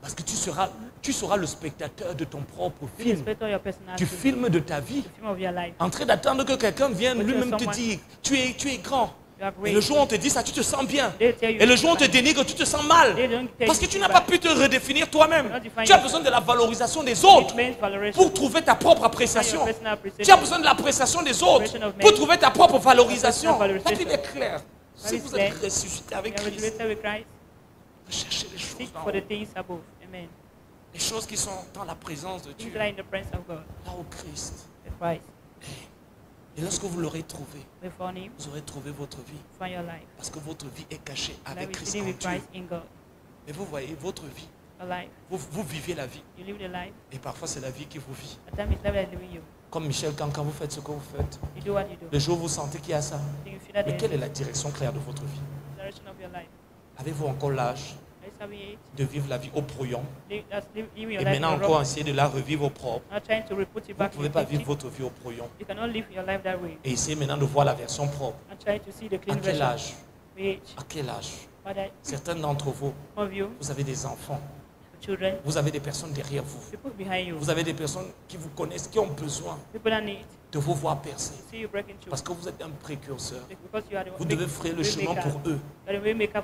Parce que tu seras le spectateur de ton propre You film. respect all your Du personality, film de ta vie. the film of your life. En train d'attendre que quelqu'un vienne But lui-même te someone- dire, tu es grand. You are Et great. le jour où on te dit ça, tu te sens bien. They tell you Et le jour où on te bad. dénigre, tu te sens mal. They don't tell Parce que you tu n'as bad. pas pu te redéfinir toi-même. Not define Tu as yourself. besoin de la valorisation des It autres means valoration. pour trouver ta propre Find appréciation. your personal Tu as appreciation. besoin de l'appréciation des autres Appreciation of men. pour trouver ta propre valorisation. Personal La valorization. Bible est claire. Si is vous êtes clear. ressuscité avec You are Christ, resurrected with Christ. cherchez les choses Seek d'en for haut. the things above. Amen. Les choses qui sont dans la présence de Things Dieu, that are in the presence of God. là au Christ. The Christ. Et lorsque vous l'aurez trouvé, We found Him. vous aurez trouvé votre vie. Find your life. Parce que votre vie est cachée Life avec is Christ living en with Dieu. Christ in God. Mais vous voyez, votre vie, Your life. vous vivez la vie. You live the life. Et parfois, c'est la vie qui vous vit. At times it's life that is living you. Comme Michel, quand vous faites ce que vous faites, You do what you do. le jour où vous sentez qu'il y a ça, Then you feel that mais there quelle is est la direction claire de votre vie? the direction of your life. Avez-vous encore l'âge That's how we ate. de vivre la vie au brouillon. Living your Et life maintenant in a encore rough. essayer de la revivre au propre. Not trying to put it Vous ne back pouvez in pas the vivre 50. votre vie au brouillon. You cannot live your life that way. Et essayez maintenant de voir la version propre. And try to see the À clean quel version. âge? Age. À quel âge? But Certains d'entre vous, some of you, vous avez des enfants. children, Vous avez des personnes derrière vous. people behind you, Vous avez des personnes qui vous connaissent, qui ont besoin people that need de vous voir percer. to see you breaking through. Parce que vous êtes un précurseur. Because you are the Vous devez frayer le chemin pour eux.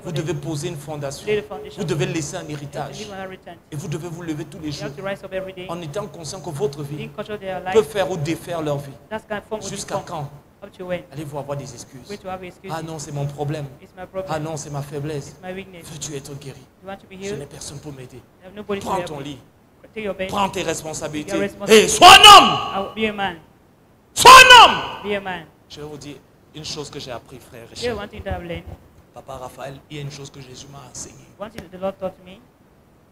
Vous devez poser une fondation. lay the foundation. Vous devez laisser un You have to héritage. live an inheritance. Et vous devez vous lever tous les You jours have to rise up every day. en étant conscient que votre vie Being conscious of their peut life. faire ou défaire leur vie. That's kind of form of Jusqu'à become. quand? Up to when? Allez-vous avoir des excuses? Going to have excuses. Ah non, c'est mon problème. It's my problem. Ah non, c'est ma faiblesse. It's my weakness. Veux-tu être guéri? You want to be Je healed? n'ai personne pour m'aider. You have nobody to Prends help ton you. lit. Take your bed. Prends tes responsabilités. Your responsibility. Et sois un homme! I will be a man. Sois un homme! Be a man. Je vais vous dire une chose que j'ai appris, frère Here's Richard. one thing that I've learned. Papa Raphaël, il y a une chose que Jésus m'a enseigné. One thing that the Lord taught me,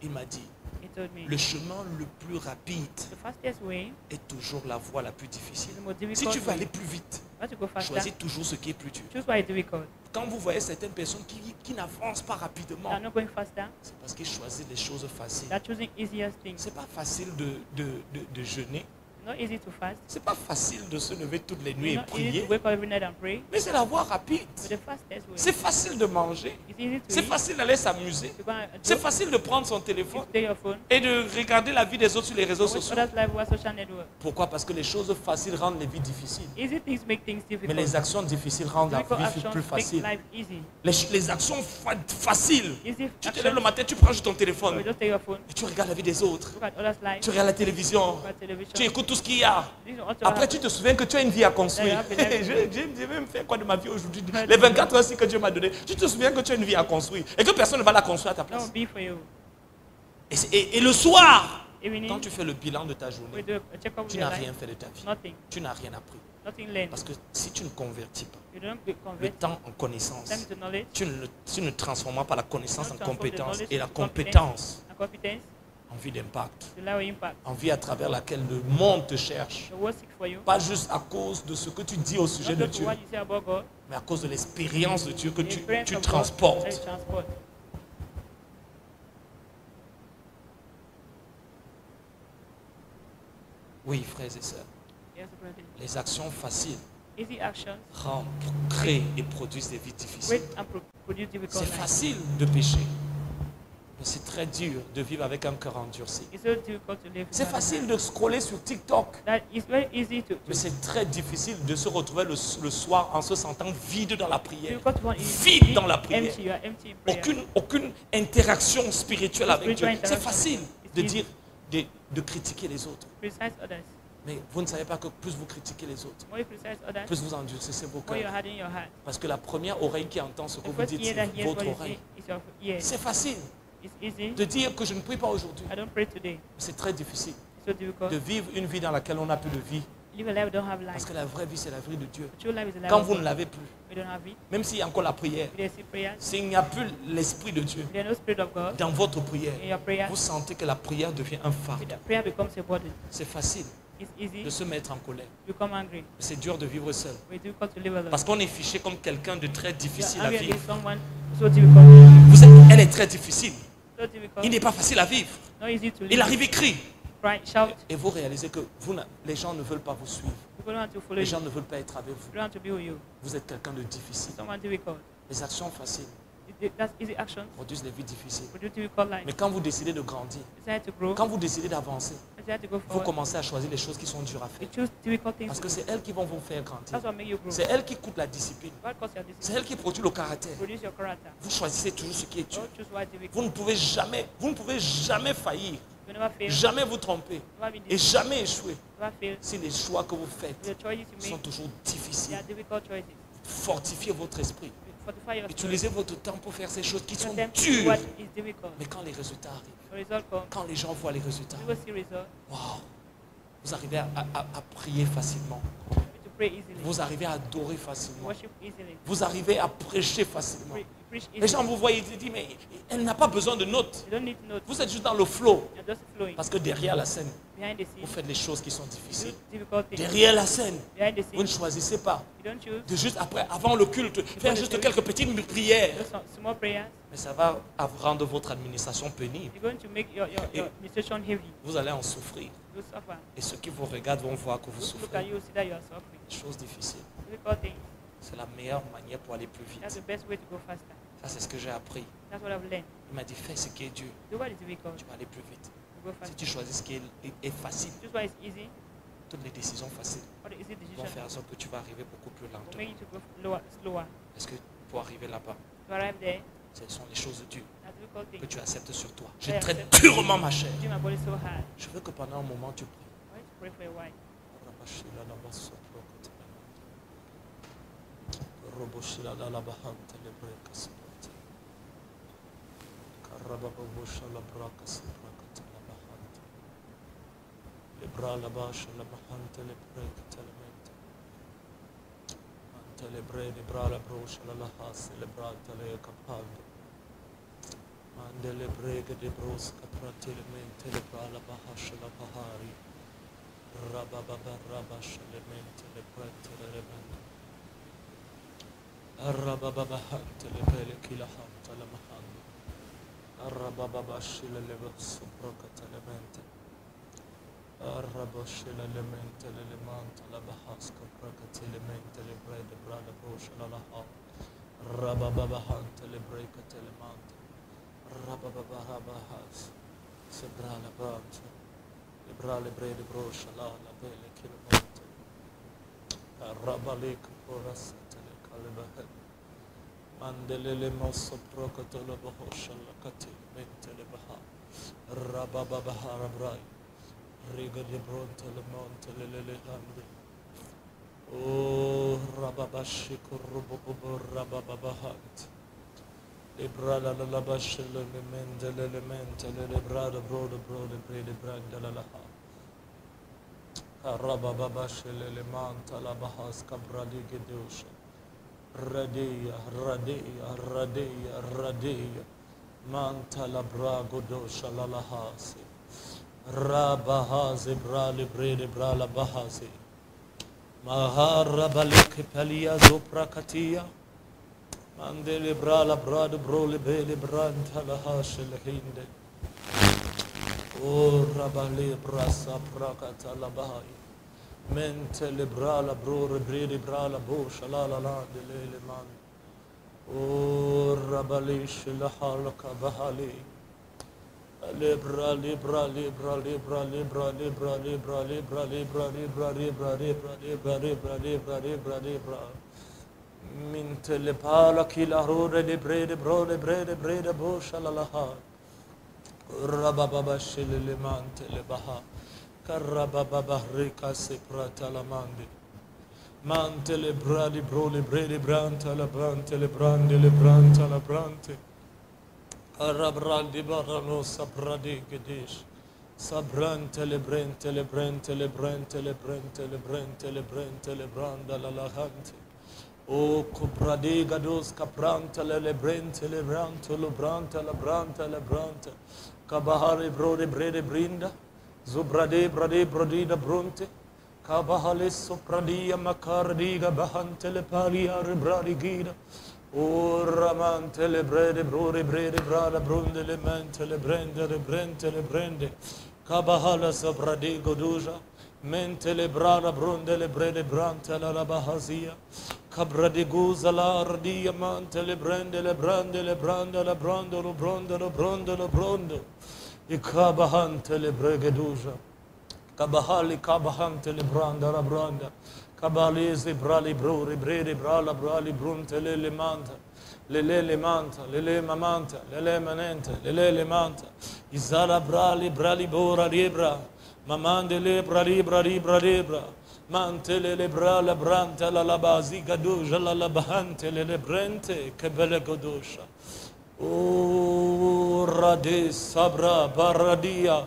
Il m'a dit, He told me, le chemin le plus rapide the fastest way est toujours la voie la plus is difficile. the most Si difficult tu veux way. aller plus vite, You want to go faster? choisis toujours ce qui est plus dur. Choose what is difficult. Quand vous voyez certaines personnes qui n'avancent pas They rapidement, are not going faster. c'est parce qu'ils choisissent les choses faciles. They are choosing easiest things. C'est pas facile de jeûner. Not easy to fast. C'est pas facile de se lever toutes les nuits It's et not easy prier. to wake up every night and pray. Mais c'est la voie rapide. But the fastest way C'est facile de manger. is easy to C'est eat. facile d'aller s'amuser. To go and C'est do- facile de prendre son téléphone take your phone. et de regarder la vie des autres sur les réseaux Watch sociaux. others' life, watch social network. Pourquoi? Parce que les choses faciles rendent les vies difficiles. Easy things make things Mais difficult. les actions difficiles rendent la Difficult vie actions plus make facile. life easy. Les actions faciles. Easy Tu te lèves le actions. matin, tu prends juste ton You téléphone just take your phone. et tu regardes la vie des autres. Look at others' life. Tu regardes la télévision. Look at television. Tu écoutes tout ce qu'il y a. This is also Après, tu te souviens que tu as une vie à construire. Je vais me faire quoi de ma vie aujourd'hui? Les 24 heures que Dieu m'a donné. Tu te souviens que tu as une vie à construire et que personne ne va la construire à ta place. don't be for you. Et le soir, Evening, quand tu fais le bilan de ta we journée, do a check-up with tu your n'as life. rien fait de ta vie. Nothing. Tu n'as rien appris. Nothing learned. Parce que si tu ne convertis pas You don't le convert temps en connaissance, time to knowledge. tu ne transformes pas la connaissance en Don't transform the compétence knowledge et la into competence. compétence And competence en vie d'impact, to allow impact. en vie à travers laquelle le monde te cherche. The world seek for you. Pas juste à cause de ce que tu dis au sujet Not de just Dieu, what you say about God. mais à cause de l'expérience de Dieu que The experience tu of God that transportes. you transport. Oui, frères et sœurs, Yes, brother. les actions faciles Easy actions créent et produisent des vies difficiles. create and produce difficult C'est life. facile de pécher, mais c'est très dur de vivre avec un cœur endurci. It's so difficult to live. C'est without facile God. de scroller sur TikTok, That it's very easy to mais c'est très difficile de se retrouver le soir en se sentant vide dans la prière. difficult to want Vide dans la prière. empty. You are empty in prayer. Aucune interaction spirituelle avec Dieu. Spiritual C'est interaction. facile It's de easy. dire, de critiquer les autres. Criticize others. Mais vous ne savez pas que plus vous critiquez les autres, More you criticize others, plus vous endurcissez vos more you cœurs. harden your heart. Parce que la première oreille qui entend ce que The vous first dites, ear that c'est hears what votre you oreille. say is your ear. C'est facile It's easy. de dire que je ne prie pas aujourd'hui. I don't pray today. C'est très difficile It's so difficult. de vivre une vie dans laquelle on n'a plus de vie. Live a life we don't have Parce life. que la vraie vie, c'est la vie de Dieu. True life is a life Quand of vous ne God. l'avez plus, We don't have it. même s'il y a encore la prière, We don't see prayers. s'il n'y a plus l'Esprit de Dieu There's no spirit of God dans votre prière, in your prayer. vous sentez que la prière devient un fardeau. The prayer becomes a burden. C'est facile It's easy de se mettre en colère. to become angry. C'est dur de vivre seul. It's difficult to live alone. Parce qu'on est fiché comme quelqu'un de très You're difficile à angry vivre. against someone so difficult. Elle est très difficile. So difficult. Il n'est pas facile à vivre. Not easy to Il live. arrive et crie. Right, shout. Et vous réalisez que les gens ne veulent pas vous suivre. People don't want to follow Les you. gens ne veulent pas être avec vous. They don't want to be with you. Vous êtes quelqu'un de difficile. Someone difficult. Les actions faciles That's easy action. produisent des vies difficiles. Produce difficult life. Mais quand vous décidez de grandir, Decide to grow. quand vous décidez d'avancer, Decide to go vous forward. commencez à choisir les choses qui sont dures à You faire. choose difficult things. Parce To que do. c'est elles qui vont vous faire grandir. That's what make you grow. C'est elles qui coûtent la discipline. God calls your C'est discipline. elles qui produisent le caractère. Produce your character. Vous choisissez toujours ce qui est dur. Don't choose what is difficult. Vous ne pouvez jamais faillir, You never fail. jamais vous tromper Never be et jamais échouer never fail. si les choix que vous faites The choices you sont make, toujours they difficiles. are difficult choices. Fortifiez votre esprit. Fortify your spirit. Utilisez votre temps pour faire ces choses qui sont Attempt to do dures. what is difficult. Mais quand les résultats arrivent, The result comes. quand les gens voient les résultats, You will see result. waouh, vous arrivez à prier facilement. You to pray easily. Vous arrivez à adorer facilement. Worship easily. Vous arrivez à prêcher facilement. Pray, preach Les easy. gens vous voient, ils disent, mais elle n'a pas besoin de notes. You don't need notes. Vous êtes juste dans le flow. You're just flowing. Parce que derrière la scène, Behind the vous scene, faites les choses qui sont you do difficiles. difficult things. Derrière la scène, Behind the vous ne scene, choisissez pas you don't choose. de juste après, avant le culte, faire juste quelques petites prières. Just some small prayers. Mais ça va rendre votre administration pénible. You're going to make your administration heavy. Vous allez en souffrir. You suffer. Et ceux qui vous regardent vont voir que vous Those who look at souffrez. you see that you are suffering. Chose difficile. Difficult things. C'est la meilleure manière pour aller plus That's the vite. best way to go faster. Ça, c'est ce que j'ai appris. That's what I've learned. Il m'a dit, fais ce qui est dur. Do what is difficult Tu vas aller plus vite. to go Si faster. tu choisis ce qui est facile, Choose what is easy. toutes les décisions faciles All the easy vont decisions faire en sorte que tu vas arriver beaucoup plus will lentement. make you to go slower. Parce que pour arriver là-bas, To arrive there, ce sont les choses dures that's difficult que thing. tu acceptes sur toi. Je Yeah, traite accept. durement ma chair. Do my body so hard. Je veux que pendant un moment tu pries. I want to pray for a while. Mandele brega de bros capratele mente le brala bahasha la bahari rababa rabasha le mente le prete le mente rababa bahante le pele kila hanta la mahanda rababa bashila le soprocata le mente rabashila le mente le manta la bahasca procate le mente le brede brala bosha la ha rababa bahante le brecate le manta Rabababahas, Sebrala Branta, Librale Brede Broshala, La Belle Kilomonte, Rabalik Porasatele Calibahet, Mandelele Mosso Procotolo Bahoshala Catil, Mentele Baha, Rabababahara Brai, Riga de Bronte Le Monte Lele Handi, O Rababashikurubu Rabababahant. Ibrada la basha le mende le mente le brada broda brede branda la laha. Karaba babasha le manta la bahas kabradi gedusha. Radia. Manta la brago dosha la lahasi. Rabahazi brali brede brala bahasi. Maharabalik palia zoprakatia. Mandele brala brad brole bele branta la hashel hinde. O rabale brasa prakata la bahai. Mentele brala brore brede brala bosha la lele man. O rabale shila halaka bahali. Libra Mintele pala kila rode de brede bosha la laha. Rababa shilele mantele baha. Karababa rika seprata la mandi. Mantele bradi brole brede branta la brante le branta la brante. Karabrandi barano sabradi gedish. Sabrante le brente branda la lahante. O cubrade gados capranta le brente le branta la branta Kabahare brode brede brinda Zubrade brade brodida brunte Kabahale sopradia macardiga bahante le palia rebradi gida O ramante le brede brede brada brunde le mente le brende Kabahala soprade goduja Mente le brada brunde le brede branta la bahazia Cabra di guza la ardia mante le brande la brondo I cabahante le bregeduja Cabahali cabahante le branda la branda Cabalesi brali bruri bredi brala brali brunte le manta le manta le mamanta le manente le manta Izala brali bora libra Mamande le brali Mantele le bra la branta la bazi gaduja la bahante le brente che belle godosha. O Rade Sabra Baradia.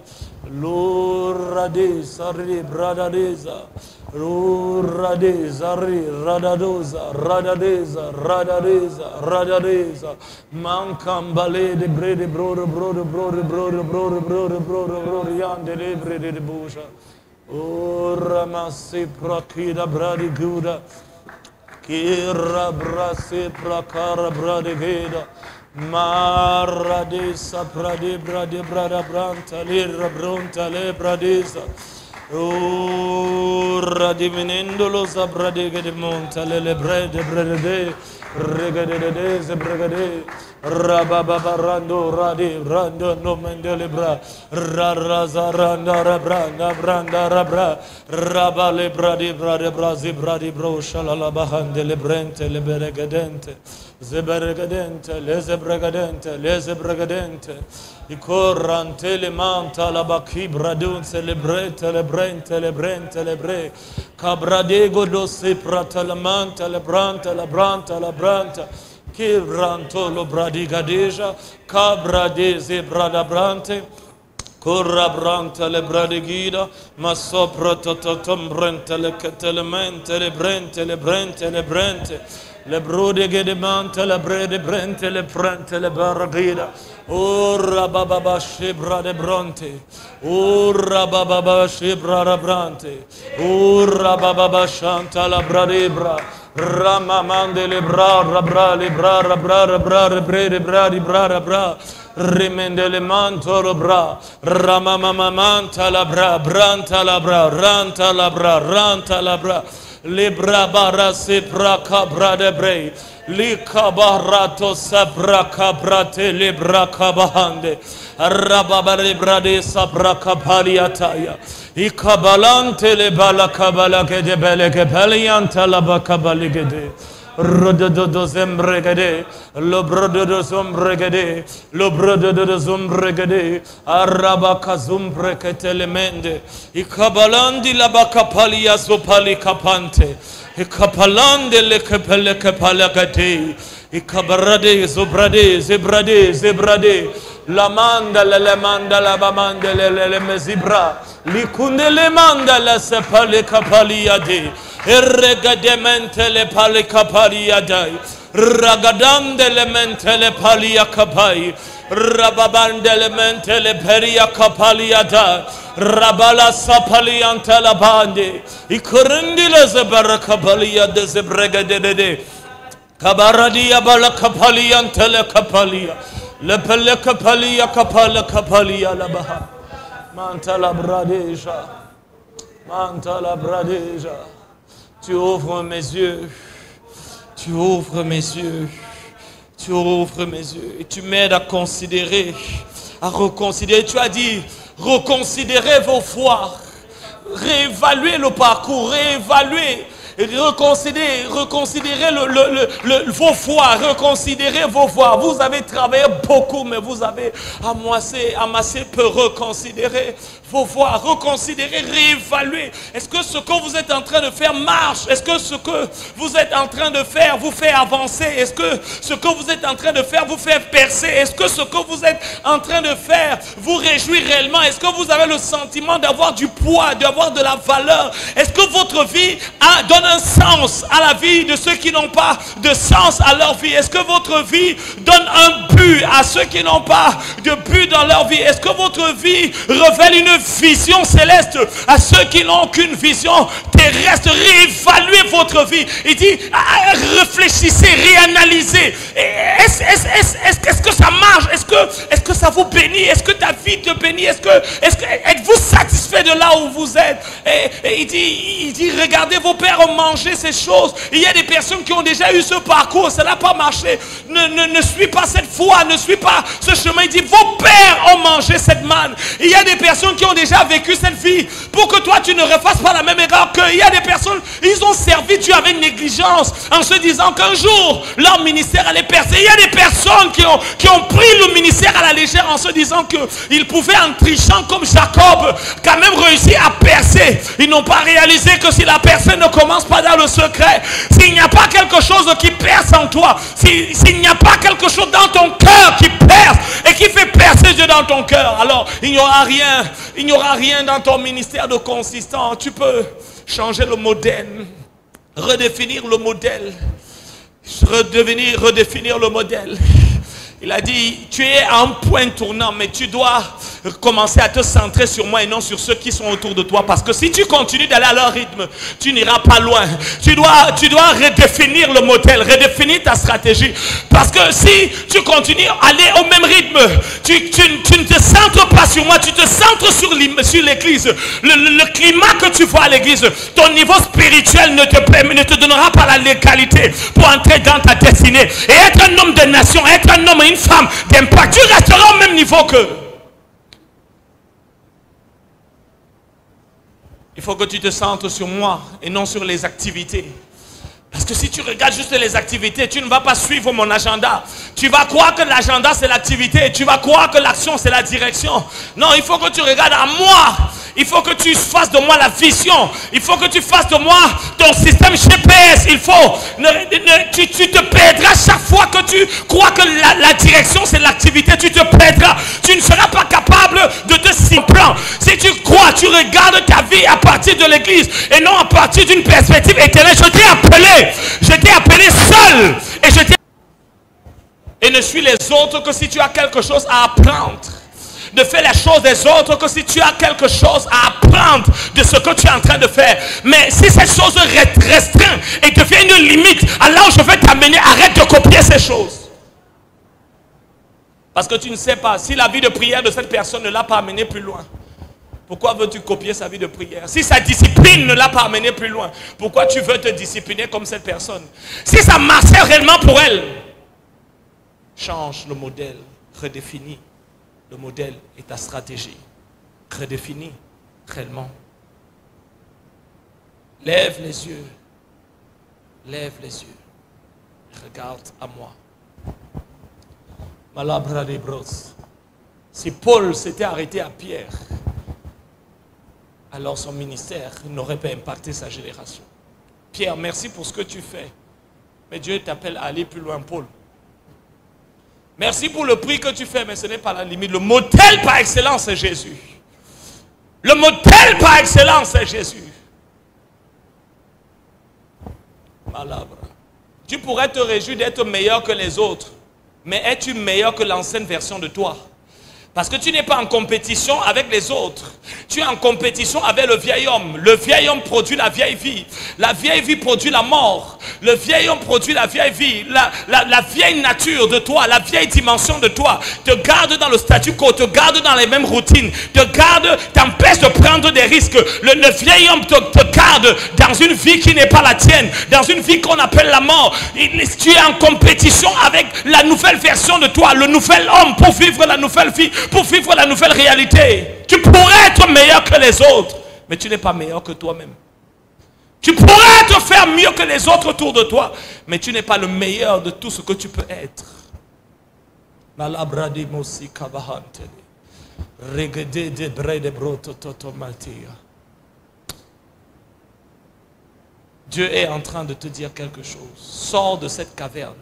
Lurade Sari Bradadeza. Rade Zari Radadoza. Radadeza. Radadeza. Radadeza. Mancambale de Brede Brode Yande de Brede de Busha. O Ramasi Prakida Bradi Guda. Kira Brasi Prakara Bradi Geda. Maradisa Pradi Bradi Brada Branta Lira Brunta Le Bradisa. O Radiminendolo Zabradiga de Monta Le Brede Brede Regade Zebregade Rababarando Radi Rando Nomendelebra Raraza Randa Rabranda Branda Rabra Rabale Bradi Brade Brazi Bradi Bro Shalala Bahande Lebrente Leberegadente Zebergadente Lezebregadente Lezebregadente I corrante le manta la baki bradun celebrate lebrente lebrente lebre cabradego dosi prata la manta la branta la branta la branta Kibranto lo bradigadeja cabradeze bradabrante Corra branta le bradigida ma sopra totombrente le catelemente le brente le brente le brente le brodige de manta le brede brente le prente le baragida Ora bababa shibra de bronte Ora bababa shibra de brante Ora bababa shanta la bradibra Rama mande le bra rabra le bra rabra rabra rebre bra di bra rabra Rimende le manto lo bra Rama mama manta la bra branta la bra ranta la bra ranta la bra Libra bara se braka brade brei Lika barato sabra kabrate libra kabahande Rababa librade sabra kapaliataya Ikabalante le bala kabala gede bele gebelianta la bakabali gede Rododo zembregede Lo brododo zombregede Lo brododo zombregede Araba kazumbrekete lemende Ikabalandi la bakapalia zopali kapante Ikapalande le kepele kepalagate Ikabarade zobrade zebrade zebrade La manda le manda la bamanda le mezibra Likunde le manda la sepale kapaliade Erregademente le pali kapaliadai Ragadande le mente le palia kapai Rababande le mente le peria kapaliada Rabala sapalianta la bande Ikurundi le zebara kapalia de zebregadede Kabaradia bala kapalianta le kapalia Le pele kapalia kapala kapalia la baha Mantala bradeja Mantala bradeja Tu ouvres mes yeux, tu ouvres mes yeux, tu ouvres mes yeux et tu m'aides à considérer, à reconsidérer. Tu as dit, reconsidérez vos foi, réévaluez le parcours, réévaluez, reconsidérez vos foi, reconsidérez vos voies. Vous avez travaillé beaucoup, mais vous avez amassé peu. Reconsidérez vos voies, reconsidérer, réévaluer. Est-ce que ce que vous êtes en train de faire marche? Est-ce que ce que vous êtes en train de faire vous fait avancer? Est-ce que ce que vous êtes en train de faire vous fait percer? Est-ce que ce que vous êtes en train de faire vous réjouit réellement? Est-ce que vous avez le sentiment d'avoir du poids, d'avoir de la valeur? Est-ce que votre vie donne un sens à la vie de ceux qui n'ont pas de sens à leur vie? Est-ce que votre vie donne un but à ceux qui n'ont pas de but dans leur vie? Est-ce que votre vie révèle une vision céleste à ceux qui n'ont qu'une vision terrestre? Réévaluez votre vie. Il dit, réfléchissez, réanalysez. Est-ce que ça marche? Est-ce que ça vous bénit? Est-ce que ta vie te bénit? Êtes-vous satisfait de là où vous êtes? Et il dit, regardez, vos pères ont mangé ces choses. Il y a des personnes qui ont déjà eu ce parcours, ça n'a pas marché. Ne suis pas cette foi, ne suis pas ce chemin. Il dit, vos pères ont mangé cette manne. Il y a des personnes qui ont déjà vécu cette vie, pour que toi tu ne refasses pas la même erreur qu'il y a des personnes, ils ont servi Dieu avec négligence, en se disant qu'un jour leur ministère allait percer. Il y a des personnes qui ont pris le ministère à la légère, en se disant qu'il Ils pouvaient en trichant comme Jacob quand même réussir à percer. Ils n'ont pas réalisé que si la percée ne commence pas dans le secret, s'il n'y a pas quelque chose qui perce en toi, s'il n'y a pas quelque chose dans ton cœur qui perce et qui fait percer Dieu dans ton cœur, alors il n'y aura rien dans ton ministère de consistant. Tu peux changer le modèle, redéfinir le modèle, redéfinir le modèle. Il a dit, tu es à un point tournant, mais tu dois commencer à te centrer sur moi et non sur ceux qui sont autour de toi. Parce que si tu continues d'aller à leur rythme, tu n'iras pas loin. Tu dois redéfinir le modèle, redéfinir ta stratégie. Parce que si tu continues à aller au même rythme, tu ne te centres pas sur moi, tu te centres sur l'église. Le climat que tu vois à l'église, ton niveau spirituel ne te donnera pas la légalité pour entrer dans ta destinée. Et être un homme de nation, être un homme et une femme d'impact, tu resteras au même niveau qu'eux. Il faut que tu te centres sur moi et non sur les activités. Parce que si tu regardes juste les activités, tu ne vas pas suivre mon agenda. Tu vas croire que l'agenda c'est l'activité. Tu vas croire que l'action c'est la direction. Non, il faut que tu regardes à moi. Il faut que tu fasses de moi la vision. Il faut que tu fasses de moi ton système GPS. Il faut. Tu te perdras chaque fois que tu crois que la direction c'est l'activité. Tu te perdras. Tu ne seras pas capable de te plan. Si tu crois, tu regardes ta vie à partir de l'église et non à partir d'une perspective éternelle. Je t'ai appelé seul. Et ne suis les autres que si tu as quelque chose à apprendre. Ne fais les choses des autres que si tu as quelque chose à apprendre de ce que tu es en train de faire. Mais si cette chose restreint et devient une limite, alors je vais t'amener, arrête de copier ces choses. Parce que tu ne sais pas si la vie de prière de cette personne ne l'a pas amené plus loin. Pourquoi veux-tu copier sa vie de prière? Si sa discipline ne l'a pas amené plus loin, pourquoi tu veux te discipliner comme cette personne? Si ça marchait réellement pour elle, change le modèle, redéfinis le modèle et ta stratégie. Redéfinis réellement. Lève les yeux. Lève les yeux. Regarde à moi. Malabra de bros. Si Paul s'était arrêté à Pierre, alors son ministère n'aurait pas impacté sa génération. Pierre, merci pour ce que tu fais. Mais Dieu t'appelle à aller plus loin, Paul. Merci pour le prix que tu fais, mais ce n'est pas la limite. Le modèle par excellence, c'est Jésus. Le modèle par excellence, c'est Jésus. Malabra. Tu pourrais te réjouir d'être meilleur que les autres, mais es-tu meilleur que l'ancienne version de toi? Parce que tu n'es pas en compétition avec les autres. Tu es en compétition avec le vieil homme. Le vieil homme produit la vieille vie. La vieille vie produit la mort. Le vieil homme produit la vieille vie. La vieille nature de toi, la vieille dimension de toi te garde dans le statu quo, te garde dans les mêmes routines, te garde, t'empêche de prendre des risques. Le vieil homme te garde dans une vie qui n'est pas la tienne, dans une vie qu'on appelle la mort. Tu es en compétition avec la nouvelle version de toi, le nouvel homme pour vivre la nouvelle vie, pour vivre la nouvelle réalité. Tu pourrais être meilleur que les autres, mais tu n'es pas meilleur que toi-même. Tu pourrais te faire mieux que les autres autour de toi, mais tu n'es pas le meilleur de tout ce que tu peux être. Dieu est en train de te dire quelque chose. Sors de cette caverne.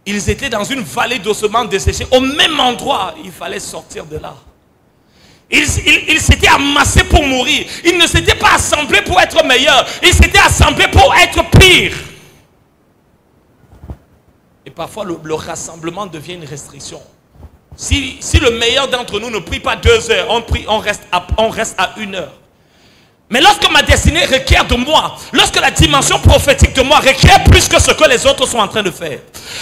Ils étaient dans une vallée d'ossements desséchés. Au même endroit, il fallait sortir de là. Ils s'étaient amassés pour mourir. Ils ne s'étaient pas assemblés pour être meilleurs. Ils s'étaient assemblés pour être pires. Et parfois, le rassemblement devient une restriction. Si le meilleur d'entre nous ne prie pas 2 heures, on reste à 1 heure. Mais lorsque ma destinée requiert de moi, lorsque la dimension prophétique de moi requiert plus que ce que les autres sont en train de faire,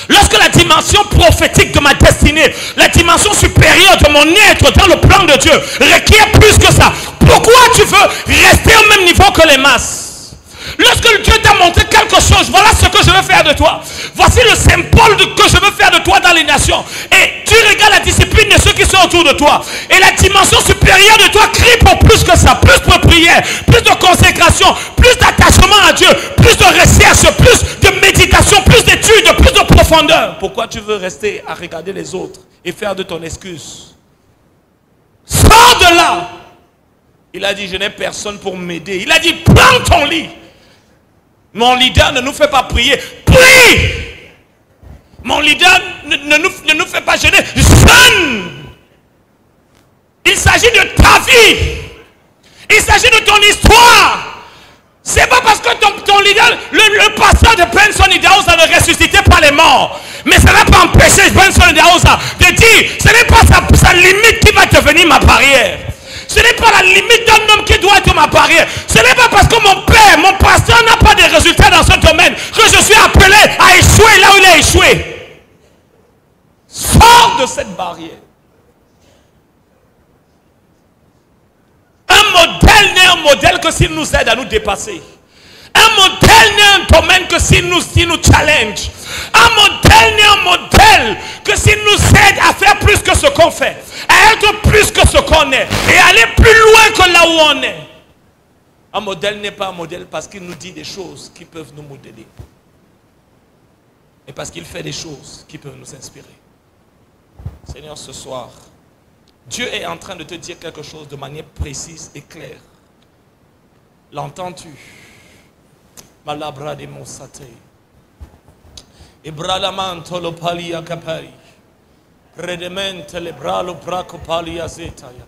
lorsque la dimension prophétique de ma destinée, la dimension supérieure de mon être dans le plan de Dieu requiert plus que ça, pourquoi tu veux rester au même niveau que les masses? Lorsque Dieu t'a montré quelque chose, voilà ce que je veux faire de toi. Voici le symbole que je veux faire de toi dans les nations. Et tu regardes la discipline de ceux qui sont autour de toi. Et la dimension supérieure de toi crie pour plus que ça. Plus de prière, plus de consécration, plus d'attachement à Dieu, plus de recherche, plus de méditation, plus d'études, plus de profondeur. Pourquoi tu veux rester à regarder les autres et faire de ton excuse Sors de là. Il a dit, je n'ai personne pour m'aider. Il a dit, prends ton lit. Mon leader ne nous fait pas prier. Prie. Mon leader ne nous fait pas jeûner. Jeûne. Il s'agit de ta vie. Il s'agit de ton histoire. C'est pas parce que ton leader, le pasteur de Benson Idahosa ne ressuscitait pas les morts. Mais ça n'a pas empêché Benson Idahosa de dire, ce n'est pas sa limite qui va devenir ma barrière. Ce n'est pas la limite d'un homme qui doit être ma barrière. Ce n'est pas parce que mon père, mon pasteur n'a pas de résultats dans ce domaine que je suis appelé à échouer là où il a échoué. Sors de cette barrière. Un modèle n'est un modèle que s'il nous aide à nous dépasser. Un modèle n'est un domaine que s'il nous challenge. Un modèle n'est un modèle que s'il nous aide à faire plus que ce qu'on fait. À être plus que ce qu'on est. Et aller plus loin que là où on est. Un modèle n'est pas un modèle parce qu'il nous dit des choses qui peuvent nous modeler. Et parce qu'il fait des choses qui peuvent nous inspirer. Seigneur, ce soir, Dieu est en train de te dire quelque chose de manière précise et claire. L'entends-tu? Malabra de Monsate. Ibralamanto lo palia capari. Predemente le bralo braco palia zetaya.